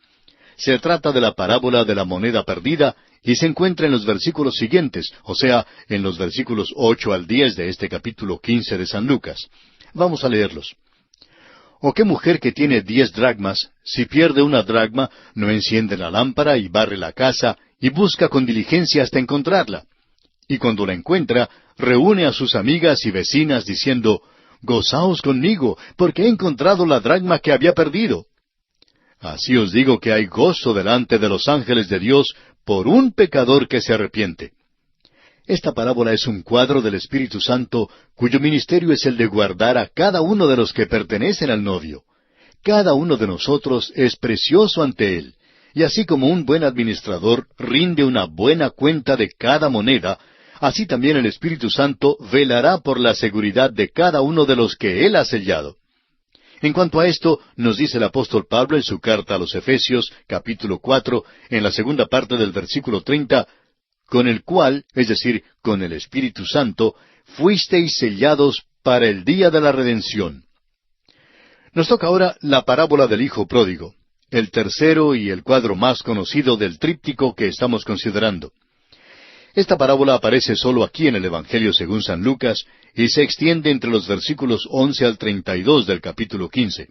Speaker 1: Se trata de la parábola de la moneda perdida y se encuentra en los versículos siguientes, o sea, en los versículos 8 al 10 de este capítulo 15 de San Lucas. Vamos a leerlos. ¿O qué mujer que tiene 10 dracmas, si pierde una dracma, no enciende la lámpara y barre la casa y busca con diligencia hasta encontrarla? Y cuando la encuentra, reúne a sus amigas y vecinas diciendo, «Gozaos conmigo, porque he encontrado la dracma que había perdido». Así os digo que hay gozo delante de los ángeles de Dios por un pecador que se arrepiente. Esta parábola es un cuadro del Espíritu Santo, cuyo ministerio es el de guardar a cada uno de los que pertenecen al novio. Cada uno de nosotros es precioso ante Él, y así como un buen administrador rinde una buena cuenta de cada moneda, así también el Espíritu Santo velará por la seguridad de cada uno de los que Él ha sellado. En cuanto a esto, nos dice el apóstol Pablo en su carta a los Efesios, capítulo 4, en la segunda parte del versículo 30, con el cual, es decir, con el Espíritu Santo, fuisteis sellados para el día de la redención. Nos toca ahora la parábola del Hijo Pródigo, el tercero y el cuadro más conocido del tríptico que estamos considerando. Esta parábola aparece solo aquí en el Evangelio según San Lucas y se extiende entre los versículos 11 al 32 del capítulo 15.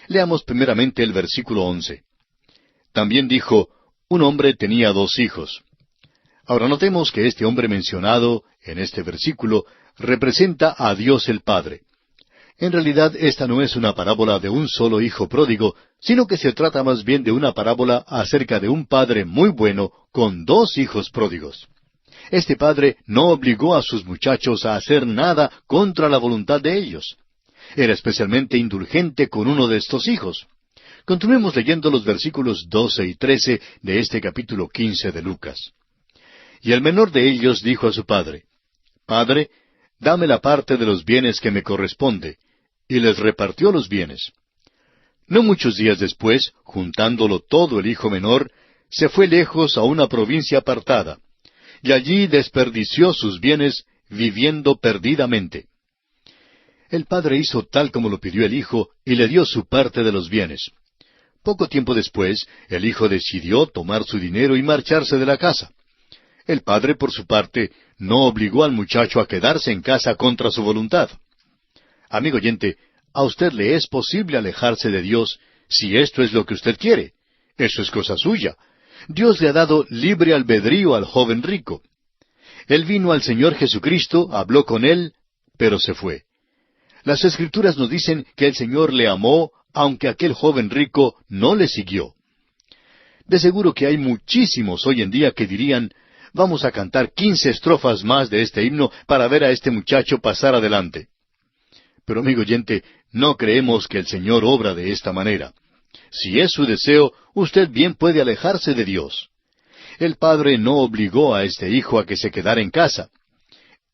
Speaker 1: Leamos primeramente el versículo 11. También dijo, un hombre tenía 2 hijos. Ahora notemos que este hombre mencionado en este versículo representa a Dios el Padre. En realidad esta no es una parábola de un solo hijo pródigo, sino que se trata más bien de una parábola acerca de un padre muy bueno con 2 hijos pródigos. Este padre no obligó a sus muchachos a hacer nada contra la voluntad de ellos. Era especialmente indulgente con uno de estos hijos. Continuemos leyendo los versículos 12 y 13 de este capítulo 15 de Lucas. Y el menor de ellos dijo a su padre, «Padre, dame la parte de los bienes que me corresponde», y les repartió los bienes. No muchos días después, juntándolo todo el hijo menor, se fue lejos a una provincia apartada, y allí desperdició sus bienes viviendo perdidamente. El padre hizo tal como lo pidió el hijo y le dio su parte de los bienes. Poco tiempo después, el hijo decidió tomar su dinero y marcharse de la casa. El padre, por su parte, no obligó al muchacho a quedarse en casa contra su voluntad. Amigo oyente, a usted le es posible alejarse de Dios si esto es lo que usted quiere. Eso es cosa suya. Dios le ha dado libre albedrío al joven rico. Él vino al Señor Jesucristo, habló con Él, pero se fue. Las Escrituras nos dicen que el Señor le amó, aunque aquel joven rico no le siguió. De seguro que hay muchísimos hoy en día que dirían, vamos a cantar 15 estrofas más de este himno para ver a este muchacho pasar adelante. Pero amigo oyente, no creemos que el Señor obra de esta manera. Si es su deseo, usted bien puede alejarse de Dios. El padre no obligó a este hijo a que se quedara en casa.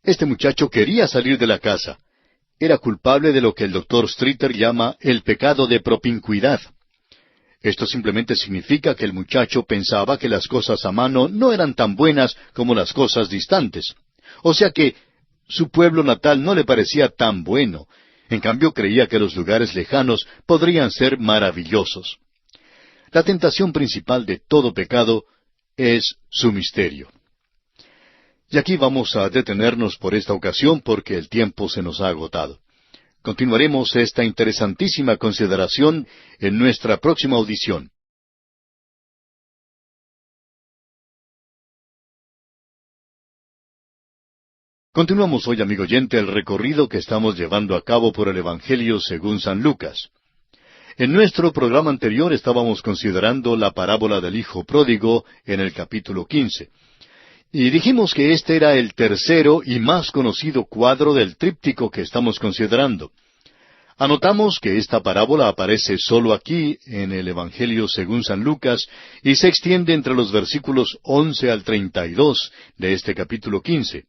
Speaker 1: Este muchacho quería salir de la casa. Era culpable de lo que el doctor Streeter llama el pecado de propincuidad. Esto simplemente significa que el muchacho pensaba que las cosas a mano no eran tan buenas como las cosas distantes. O sea que su pueblo natal no le parecía tan bueno. En cambio, creía que los lugares lejanos podrían ser maravillosos. La tentación principal de todo pecado es su misterio. Y aquí vamos a detenernos por esta ocasión porque el tiempo se nos ha agotado. Continuaremos esta interesantísima consideración en nuestra próxima audición. Continuamos hoy, amigo oyente, el recorrido que estamos llevando a cabo por el Evangelio según San Lucas. En nuestro programa anterior estábamos considerando la parábola del Hijo Pródigo en el capítulo 15. Y dijimos que este era el tercero y más conocido cuadro del tríptico que estamos considerando. Anotamos que esta parábola aparece solo aquí en el Evangelio según San Lucas y se extiende entre los versículos 11 al 32 de este capítulo 15.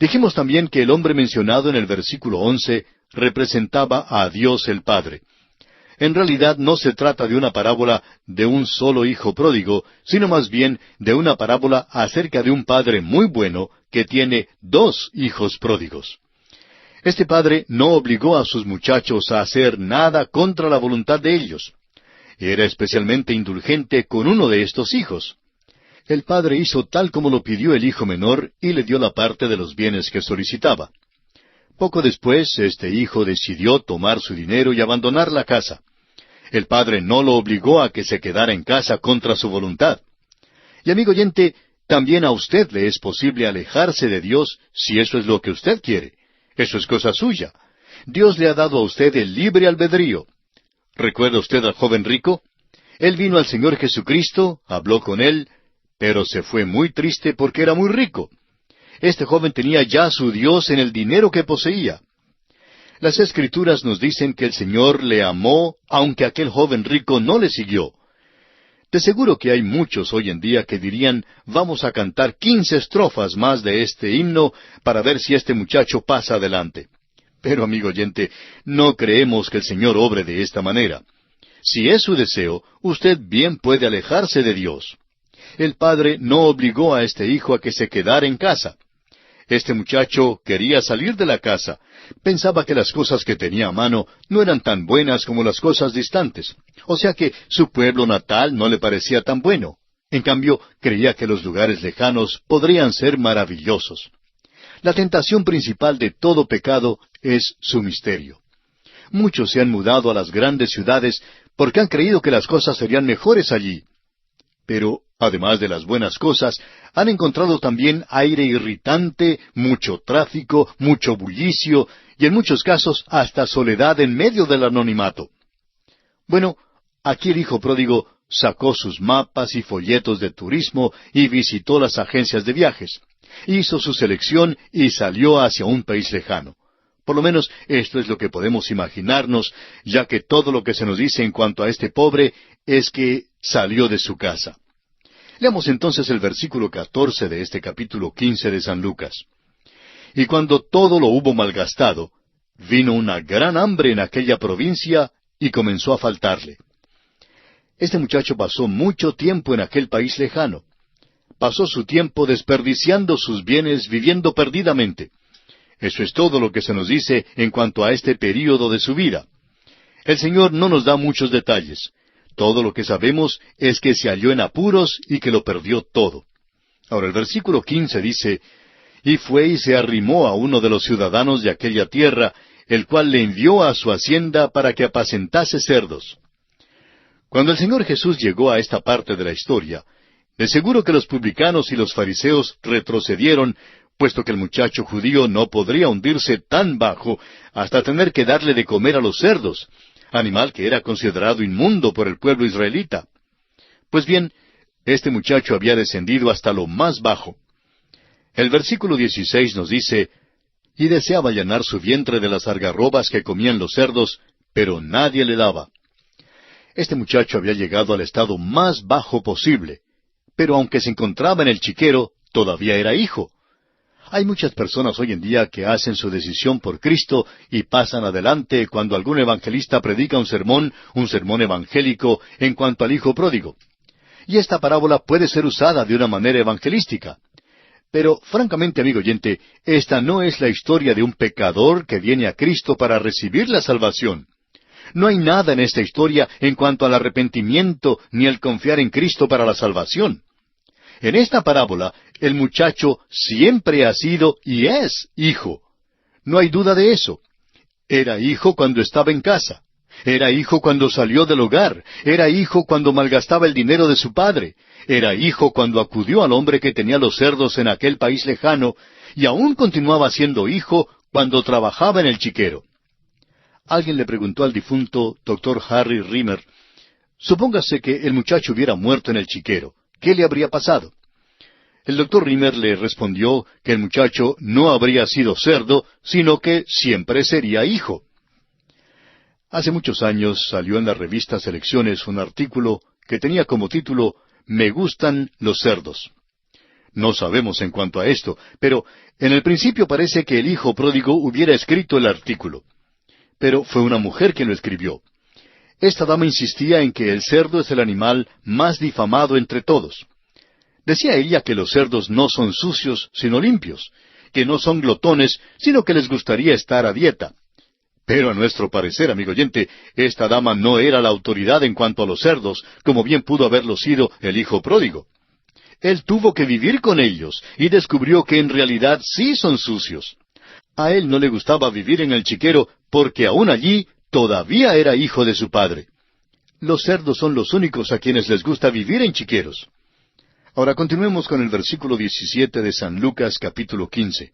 Speaker 1: Dijimos también que el hombre mencionado en el versículo 11 representaba a Dios el Padre. En realidad no se trata de una parábola de un solo hijo pródigo, sino más bien de una parábola acerca de un padre muy bueno que tiene 2 hijos pródigos. Este padre no obligó a sus muchachos a hacer nada contra la voluntad de ellos. Era especialmente indulgente con uno de estos hijos. El padre hizo tal como lo pidió el hijo menor y le dio la parte de los bienes que solicitaba. Poco después, este hijo decidió tomar su dinero y abandonar la casa. El padre no lo obligó a que se quedara en casa contra su voluntad. Y amigo oyente, también a usted le es posible alejarse de Dios si eso es lo que usted quiere. Eso es cosa suya. Dios le ha dado a usted el libre albedrío. ¿Recuerda usted al joven rico? Él vino al Señor Jesucristo, habló con Él, pero se fue muy triste porque era muy rico. Este joven tenía ya su Dios en el dinero que poseía. Las Escrituras nos dicen que el Señor le amó, aunque aquel joven rico no le siguió. De seguro que hay muchos hoy en día que dirían, vamos a cantar 15 estrofas más de este himno para ver si este muchacho pasa adelante. Pero, amigo oyente, no creemos que el Señor obre de esta manera. Si es su deseo, usted bien puede alejarse de Dios. El padre no obligó a este hijo a que se quedara en casa. Este muchacho quería salir de la casa. Pensaba que las cosas que tenía a mano no eran tan buenas como las cosas distantes. O sea que su pueblo natal no le parecía tan bueno. En cambio, creía que los lugares lejanos podrían ser maravillosos. La tentación principal de todo pecado es su misterio. Muchos se han mudado a las grandes ciudades porque han creído que las cosas serían mejores allí. Pero, además de las buenas cosas, han encontrado también aire irritante, mucho tráfico, mucho bullicio, y en muchos casos hasta soledad en medio del anonimato. Bueno, aquí el hijo pródigo sacó sus mapas y folletos de turismo y visitó las agencias de viajes. Hizo su selección y salió hacia un país lejano. Por lo menos esto es lo que podemos imaginarnos, ya que todo lo que se nos dice en cuanto a este pobre es que salió de su casa. Leamos entonces el versículo 14 de este capítulo 15 de San Lucas. Y cuando todo lo hubo malgastado, vino una gran hambre en aquella provincia y comenzó a faltarle. Este muchacho pasó mucho tiempo en aquel país lejano. Pasó su tiempo desperdiciando sus bienes, viviendo perdidamente. Eso es todo lo que se nos dice en cuanto a este período de su vida. El Señor no nos da muchos detalles. Todo lo que sabemos es que se halló en apuros y que lo perdió todo. Ahora el versículo 15 dice, y fue y se arrimó a uno de los ciudadanos de aquella tierra, el cual le envió a su hacienda para que apacentase cerdos. Cuando el Señor Jesús llegó a esta parte de la historia, de seguro que los publicanos y los fariseos retrocedieron, puesto que el muchacho judío no podría hundirse tan bajo hasta tener que darle de comer a los cerdos, animal que era considerado inmundo por el pueblo israelita. Pues bien, este muchacho había descendido hasta lo más bajo. El versículo 16 nos dice, y deseaba llenar su vientre de las algarrobas que comían los cerdos, pero nadie le daba. Este muchacho había llegado al estado más bajo posible, pero aunque se encontraba en el chiquero, todavía era hijo. Hay muchas personas hoy en día que hacen su decisión por Cristo y pasan adelante cuando algún evangelista predica un sermón evangélico en cuanto al hijo pródigo. Y esta parábola puede ser usada de una manera evangelística. Pero, francamente, amigo oyente, esta no es la historia de un pecador que viene a Cristo para recibir la salvación. No hay nada en esta historia en cuanto al arrepentimiento ni el confiar en Cristo para la salvación. En esta parábola, el muchacho siempre ha sido y es hijo. No hay duda de eso. Era hijo cuando estaba en casa. Era hijo cuando salió del hogar. Era hijo cuando malgastaba el dinero de su padre. Era hijo cuando acudió al hombre que tenía los cerdos en aquel país lejano, y aún continuaba siendo hijo cuando trabajaba en el chiquero. Alguien le preguntó al difunto Dr. Harry Rimmer, supóngase que el muchacho hubiera muerto en el chiquero, ¿qué le habría pasado? El Dr. Rimmer le respondió que el muchacho no habría sido cerdo, sino que siempre sería hijo. Hace muchos años salió en la revista Selecciones un artículo que tenía como título «Me gustan los cerdos». No sabemos en cuanto a esto, pero en el principio parece que el hijo pródigo hubiera escrito el artículo. Pero fue una mujer quien lo escribió. Esta dama insistía en que el cerdo es el animal más difamado entre todos. Decía ella que los cerdos no son sucios, sino limpios, que no son glotones, sino que les gustaría estar a dieta. Pero a nuestro parecer, amigo oyente, esta dama no era la autoridad en cuanto a los cerdos, como bien pudo haberlo sido el hijo pródigo. Él tuvo que vivir con ellos y descubrió que en realidad sí son sucios. A él no le gustaba vivir en el chiquero porque aún allí todavía era hijo de su padre. Los cerdos son los únicos a quienes les gusta vivir en chiqueros. Ahora continuemos con el versículo 17 de San Lucas capítulo 15.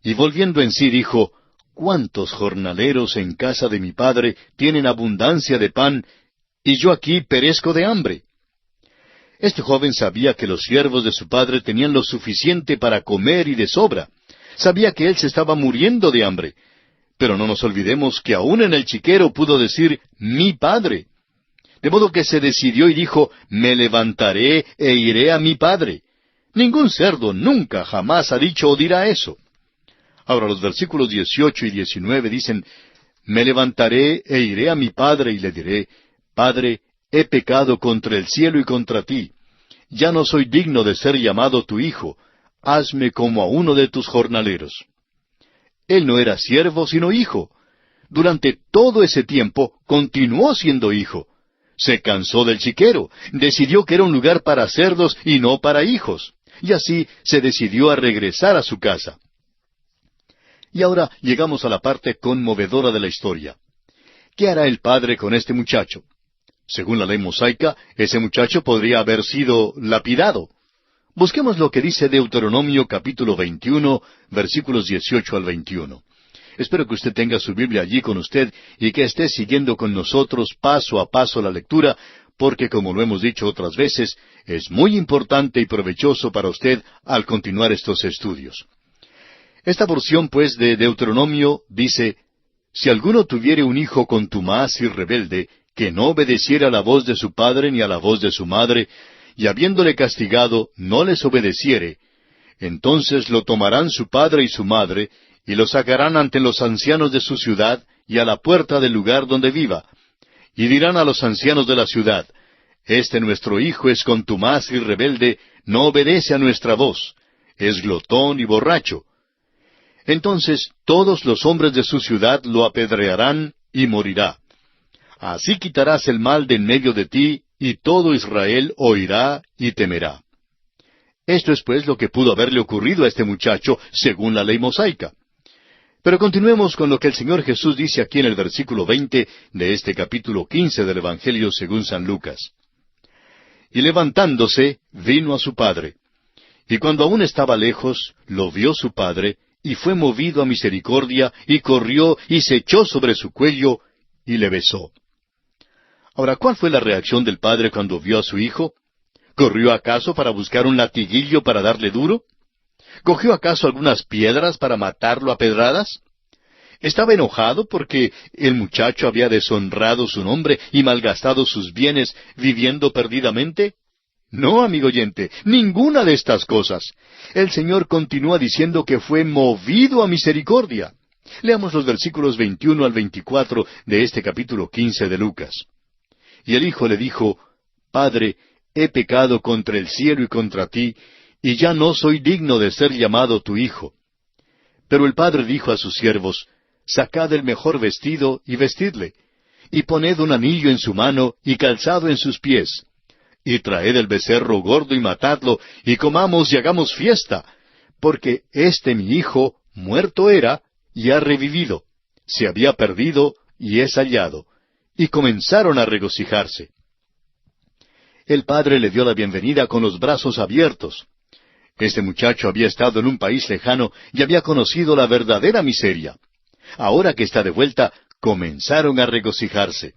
Speaker 1: Y volviendo en sí dijo, ¿cuántos jornaleros en casa de mi padre tienen abundancia de pan, y yo aquí perezco de hambre? Este joven sabía que los siervos de su padre tenían lo suficiente para comer y de sobra. Sabía que él se estaba muriendo de hambre. Pero no nos olvidemos que aún en el chiquero pudo decir, mi padre. De modo que se decidió y dijo, me levantaré e iré a mi padre. Ningún cerdo nunca jamás ha dicho o dirá eso. Ahora los versículos 18 y 19 dicen, me levantaré e iré a mi padre y le diré, Padre, he pecado contra el cielo y contra ti. Ya no soy digno de ser llamado tu hijo. Hazme como a uno de tus jornaleros. Él no era siervo, sino hijo. Durante todo ese tiempo continuó siendo hijo. Se cansó del chiquero, decidió que era un lugar para cerdos y no para hijos. Y así se decidió a regresar a su casa. Y ahora llegamos a la parte conmovedora de la historia. ¿Qué hará el padre con este muchacho? Según la ley mosaica, ese muchacho podría haber sido lapidado. Busquemos lo que dice Deuteronomio capítulo 21, versículos 18 al 21. Espero que usted tenga su Biblia allí con usted y que esté siguiendo con nosotros paso a paso la lectura, porque como lo hemos dicho otras veces, es muy importante y provechoso para usted al continuar estos estudios. Esta porción, pues, de Deuteronomio dice, si alguno tuviere un hijo contumaz y rebelde, que no obedeciera a la voz de su padre ni a la voz de su madre, y habiéndole castigado no les obedeciere, entonces lo tomarán su padre y su madre, y lo sacarán ante los ancianos de su ciudad, y a la puerta del lugar donde viva, y dirán a los ancianos de la ciudad, este nuestro hijo es contumaz y rebelde, no obedece a nuestra voz, es glotón y borracho. Entonces todos los hombres de su ciudad lo apedrearán y morirá. Así quitarás el mal de en medio de ti, y todo Israel oirá y temerá. Esto es pues lo que pudo haberle ocurrido a este muchacho según la ley mosaica. Pero continuemos con lo que el Señor Jesús dice aquí en el versículo 20 de este capítulo 15 del Evangelio según San Lucas. Y levantándose, vino a su padre. Y cuando aún estaba lejos, lo vio su padre, y fue movido a misericordia, y corrió, y se echó sobre su cuello, y le besó. Ahora, ¿cuál fue la reacción del padre cuando vio a su hijo? ¿Corrió acaso para buscar un latiguillo para darle duro? ¿Cogió acaso algunas piedras para matarlo a pedradas? ¿Estaba enojado porque el muchacho había deshonrado su nombre y malgastado sus bienes viviendo perdidamente? No, amigo oyente, ninguna de estas cosas. El Señor continúa diciendo que fue movido a misericordia. Leamos los versículos 21 al 24 de este capítulo 15 de Lucas. Y el hijo le dijo, Padre, he pecado contra el cielo y contra ti, y ya no soy digno de ser llamado tu hijo. Pero el padre dijo a sus siervos, Sacad el mejor vestido y vestidle, y poned un anillo en su mano y calzado en sus pies, y traed el becerro gordo y matadlo, y comamos y hagamos fiesta, porque este mi hijo muerto era, y ha revivido, se había perdido, y es hallado. Y comenzaron a regocijarse. El padre le dio la bienvenida con los brazos abiertos. Este muchacho había estado en un país lejano y había conocido la verdadera miseria. Ahora que está de vuelta, comenzaron a regocijarse.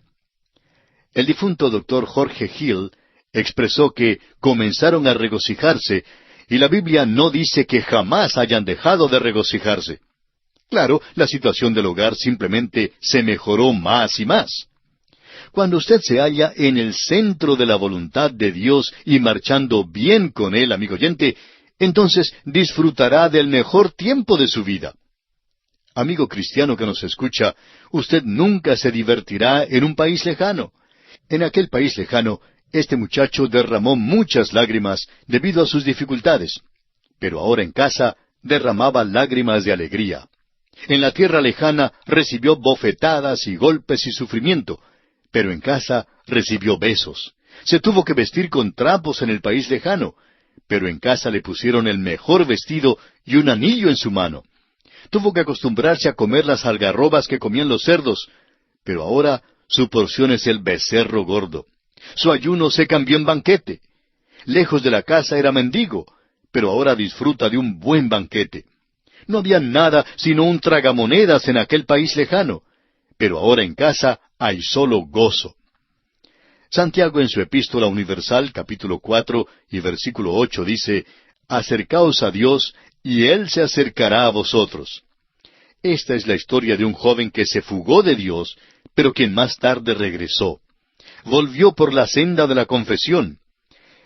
Speaker 1: El difunto doctor Jorge Hill expresó que comenzaron a regocijarse, y la Biblia no dice que jamás hayan dejado de regocijarse. Claro, la situación del hogar simplemente se mejoró más y más. Cuando usted se halla en el centro de la voluntad de Dios y marchando bien con Él, amigo oyente, entonces disfrutará del mejor tiempo de su vida. Amigo cristiano que nos escucha, usted nunca se divertirá en un país lejano. En aquel país lejano, este muchacho derramó muchas lágrimas debido a sus dificultades, pero ahora en casa derramaba lágrimas de alegría. En la tierra lejana recibió bofetadas y golpes y sufrimiento, pero en casa recibió besos. Se tuvo que vestir con trapos en el país lejano, pero en casa le pusieron el mejor vestido y un anillo en su mano. Tuvo que acostumbrarse a comer las algarrobas que comían los cerdos, pero ahora su porción es el becerro gordo. Su ayuno se cambió en banquete. Lejos de la casa era mendigo, pero ahora disfruta de un buen banquete. No había nada sino un tragamonedas en aquel país lejano, pero ahora en casa hay solo gozo. Santiago en su Epístola Universal, capítulo 4 y versículo 8 dice, «Acercaos a Dios, y Él se acercará a vosotros». Esta es la historia de un joven que se fugó de Dios, pero quien más tarde regresó. Volvió por la senda de la confesión.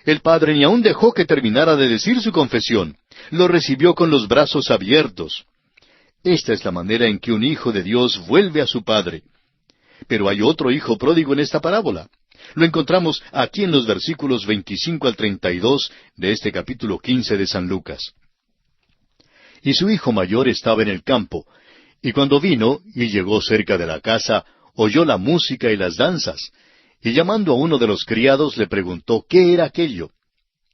Speaker 1: El padre ni aun dejó que terminara de decir su confesión. Lo recibió con los brazos abiertos. Esta es la manera en que un hijo de Dios vuelve a su padre. Pero hay otro hijo pródigo en esta parábola. Lo encontramos aquí en los versículos 25 al 32 de este capítulo 15 de San Lucas. Y su hijo mayor estaba en el campo, y cuando vino y llegó cerca de la casa, oyó la música y las danzas, y llamando a uno de los criados le preguntó qué era aquello.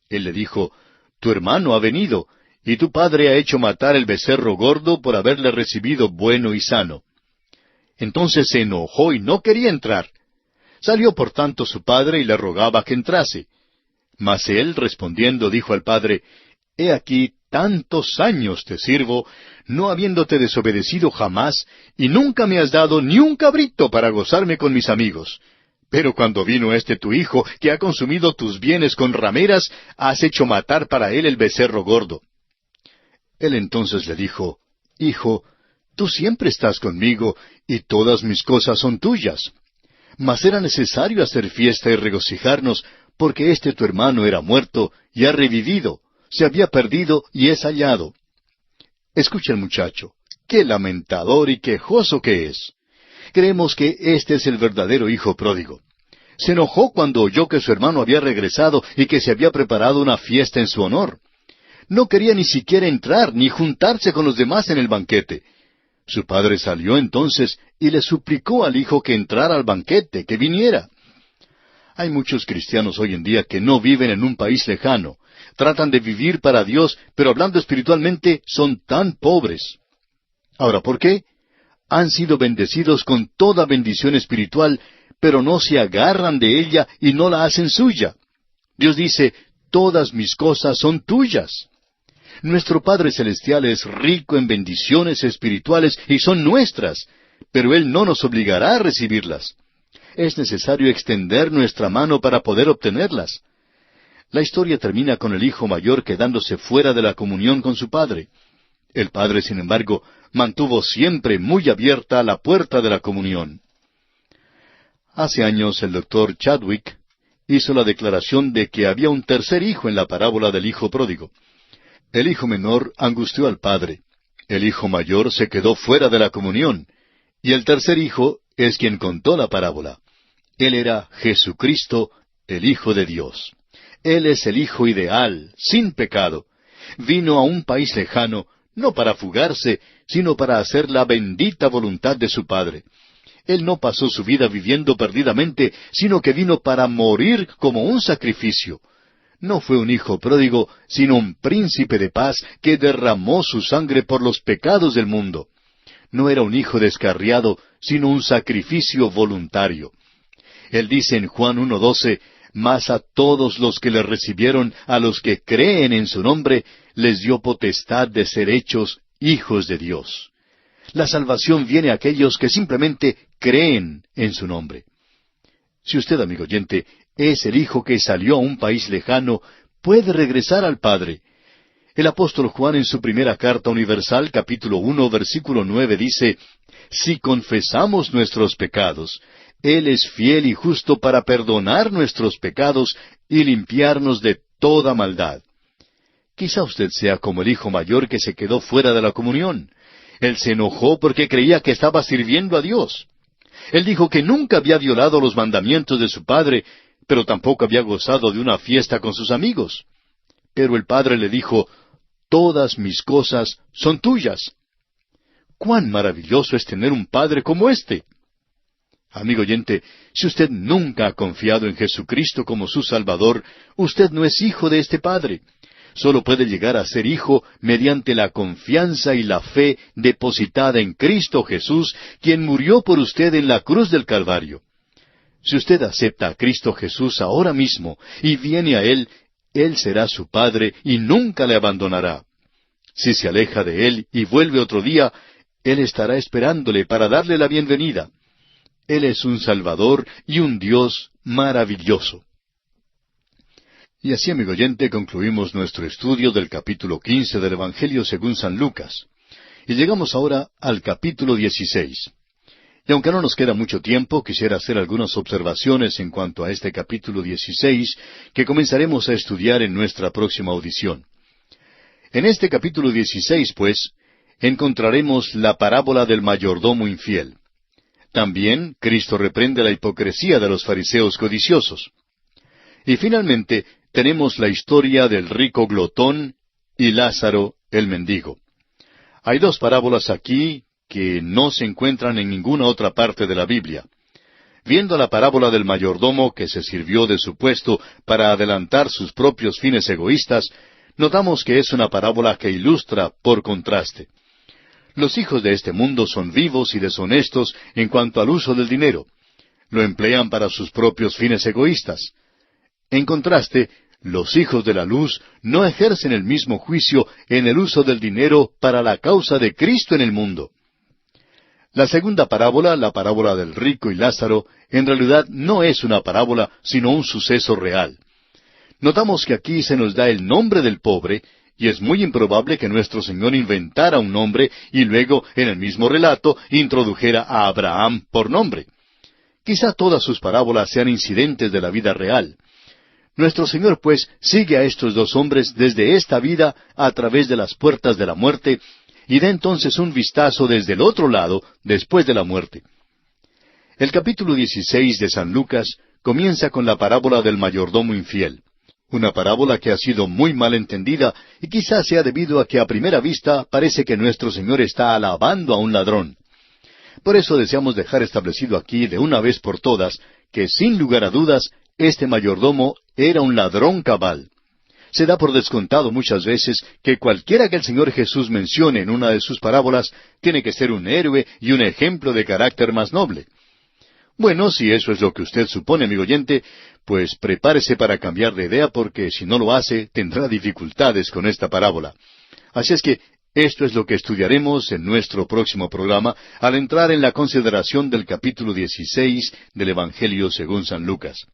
Speaker 1: Él le dijo, «Tu hermano ha venido, y tu padre ha hecho matar el becerro gordo por haberle recibido bueno y sano». Entonces se enojó y no quería entrar. Salió por tanto su padre y le rogaba que entrase. Mas él respondiendo dijo al padre, «He aquí tantos años te sirvo, no habiéndote desobedecido jamás, y nunca me has dado ni un cabrito para gozarme con mis amigos. Pero cuando vino este tu hijo, que ha consumido tus bienes con rameras, has hecho matar para él el becerro gordo». Él entonces le dijo, «Hijo, tú siempre estás conmigo, y todas mis cosas son tuyas. Mas era necesario hacer fiesta y regocijarnos, porque este tu hermano era muerto, y ha revivido, se había perdido, y es hallado». Escucha el muchacho, qué lamentador y quejoso que es. Creemos que este es el verdadero hijo pródigo. Se enojó cuando oyó que su hermano había regresado y que se había preparado una fiesta en su honor. No quería ni siquiera entrar ni juntarse con los demás en el banquete. Su padre salió entonces y le suplicó al hijo que entrara al banquete, que viniera. Hay muchos cristianos hoy en día que no viven en un país lejano. Tratan de vivir para Dios, pero hablando espiritualmente son tan pobres. Ahora, ¿por qué? Han sido bendecidos con toda bendición espiritual, pero no se agarran de ella y no la hacen suya. Dios dice, «Todas mis cosas son tuyas». Nuestro Padre Celestial es rico en bendiciones espirituales y son nuestras, pero Él no nos obligará a recibirlas. Es necesario extender nuestra mano para poder obtenerlas. La historia termina con el hijo mayor quedándose fuera de la comunión con su padre. El padre, sin embargo, mantuvo siempre muy abierta la puerta de la comunión. Hace años el doctor Chadwick hizo la declaración de que había un tercer hijo en la parábola del hijo pródigo. El hijo menor angustió al padre. El hijo mayor se quedó fuera de la comunión. Y el tercer hijo es quien contó la parábola. Él era Jesucristo, el Hijo de Dios. Él es el Hijo ideal, sin pecado. Vino a un país lejano, no para fugarse, sino para hacer la bendita voluntad de su Padre. Él no pasó su vida viviendo perdidamente, sino que vino para morir como un sacrificio. No fue un hijo pródigo, sino un príncipe de paz que derramó su sangre por los pecados del mundo. No era un hijo descarriado, sino un sacrificio voluntario. Él dice en Juan 1:12, mas a todos los que le recibieron, a los que creen en su nombre, les dio potestad de ser hechos hijos de Dios. La salvación viene a aquellos que simplemente creen en su nombre. Si usted, amigo oyente, es el hijo que salió a un país lejano, puede regresar al Padre. El apóstol Juan en su primera carta universal, capítulo 1, versículo 9, dice, si confesamos nuestros pecados, Él es fiel y justo para perdonar nuestros pecados y limpiarnos de toda maldad. Quizá usted sea como el hijo mayor que se quedó fuera de la comunión. Él se enojó porque creía que estaba sirviendo a Dios. Él dijo que nunca había violado los mandamientos de su padre, pero tampoco había gozado de una fiesta con sus amigos. Pero el padre le dijo, todas mis cosas son tuyas. ¡Cuán maravilloso es tener un padre como este! Amigo oyente, si usted nunca ha confiado en Jesucristo como su Salvador, usted no es hijo de este Padre. Solo puede llegar a ser hijo mediante la confianza y la fe depositada en Cristo Jesús, quien murió por usted en la cruz del Calvario. Si usted acepta a Cristo Jesús ahora mismo y viene a Él, Él será su Padre y nunca le abandonará. Si se aleja de Él y vuelve otro día, Él estará esperándole para darle la bienvenida. Él es un Salvador y un Dios maravilloso. Y así, amigo oyente, concluimos nuestro estudio del capítulo 15 del Evangelio según San Lucas. Y llegamos ahora al capítulo 16. Y aunque no nos queda mucho tiempo, quisiera hacer algunas observaciones en cuanto a este capítulo 16, que comenzaremos a estudiar en nuestra próxima audición. En este capítulo 16, pues, encontraremos la parábola del mayordomo infiel. También Cristo reprende la hipocresía de los fariseos codiciosos. Y finalmente tenemos la historia del rico glotón y Lázaro el mendigo. Hay dos parábolas aquí que no se encuentran en ninguna otra parte de la Biblia. Viendo la parábola del mayordomo que se sirvió de su puesto para adelantar sus propios fines egoístas, notamos que es una parábola que ilustra por contraste. Los hijos de este mundo son vivos y deshonestos en cuanto al uso del dinero. Lo emplean para sus propios fines egoístas. En contraste, los hijos de la luz no ejercen el mismo juicio en el uso del dinero para la causa de Cristo en el mundo. La segunda parábola, la parábola del rico y Lázaro, en realidad no es una parábola, sino un suceso real. Notamos que aquí se nos da el nombre del pobre, y es muy improbable que nuestro Señor inventara un nombre y luego, en el mismo relato, introdujera a Abraham por nombre. Quizá todas sus parábolas sean incidentes de la vida real. Nuestro Señor, pues, sigue a estos dos hombres desde esta vida a través de las puertas de la muerte, y da entonces un vistazo desde el otro lado, después de la muerte. El capítulo 16 de San Lucas comienza con la parábola del mayordomo infiel. Una parábola que ha sido muy mal entendida y quizás sea debido a que a primera vista parece que nuestro Señor está alabando a un ladrón. Por eso deseamos dejar establecido aquí de una vez por todas que sin lugar a dudas este mayordomo era un ladrón cabal. Se da por descontado muchas veces que cualquiera que el Señor Jesús mencione en una de sus parábolas tiene que ser un héroe y un ejemplo de carácter más noble. Bueno, si eso es lo que usted supone, amigo oyente, pues prepárese para cambiar de idea porque si no lo hace tendrá dificultades con esta parábola. Así es que esto es lo que estudiaremos en nuestro próximo programa al entrar en la consideración del capítulo 16 del Evangelio según San Lucas.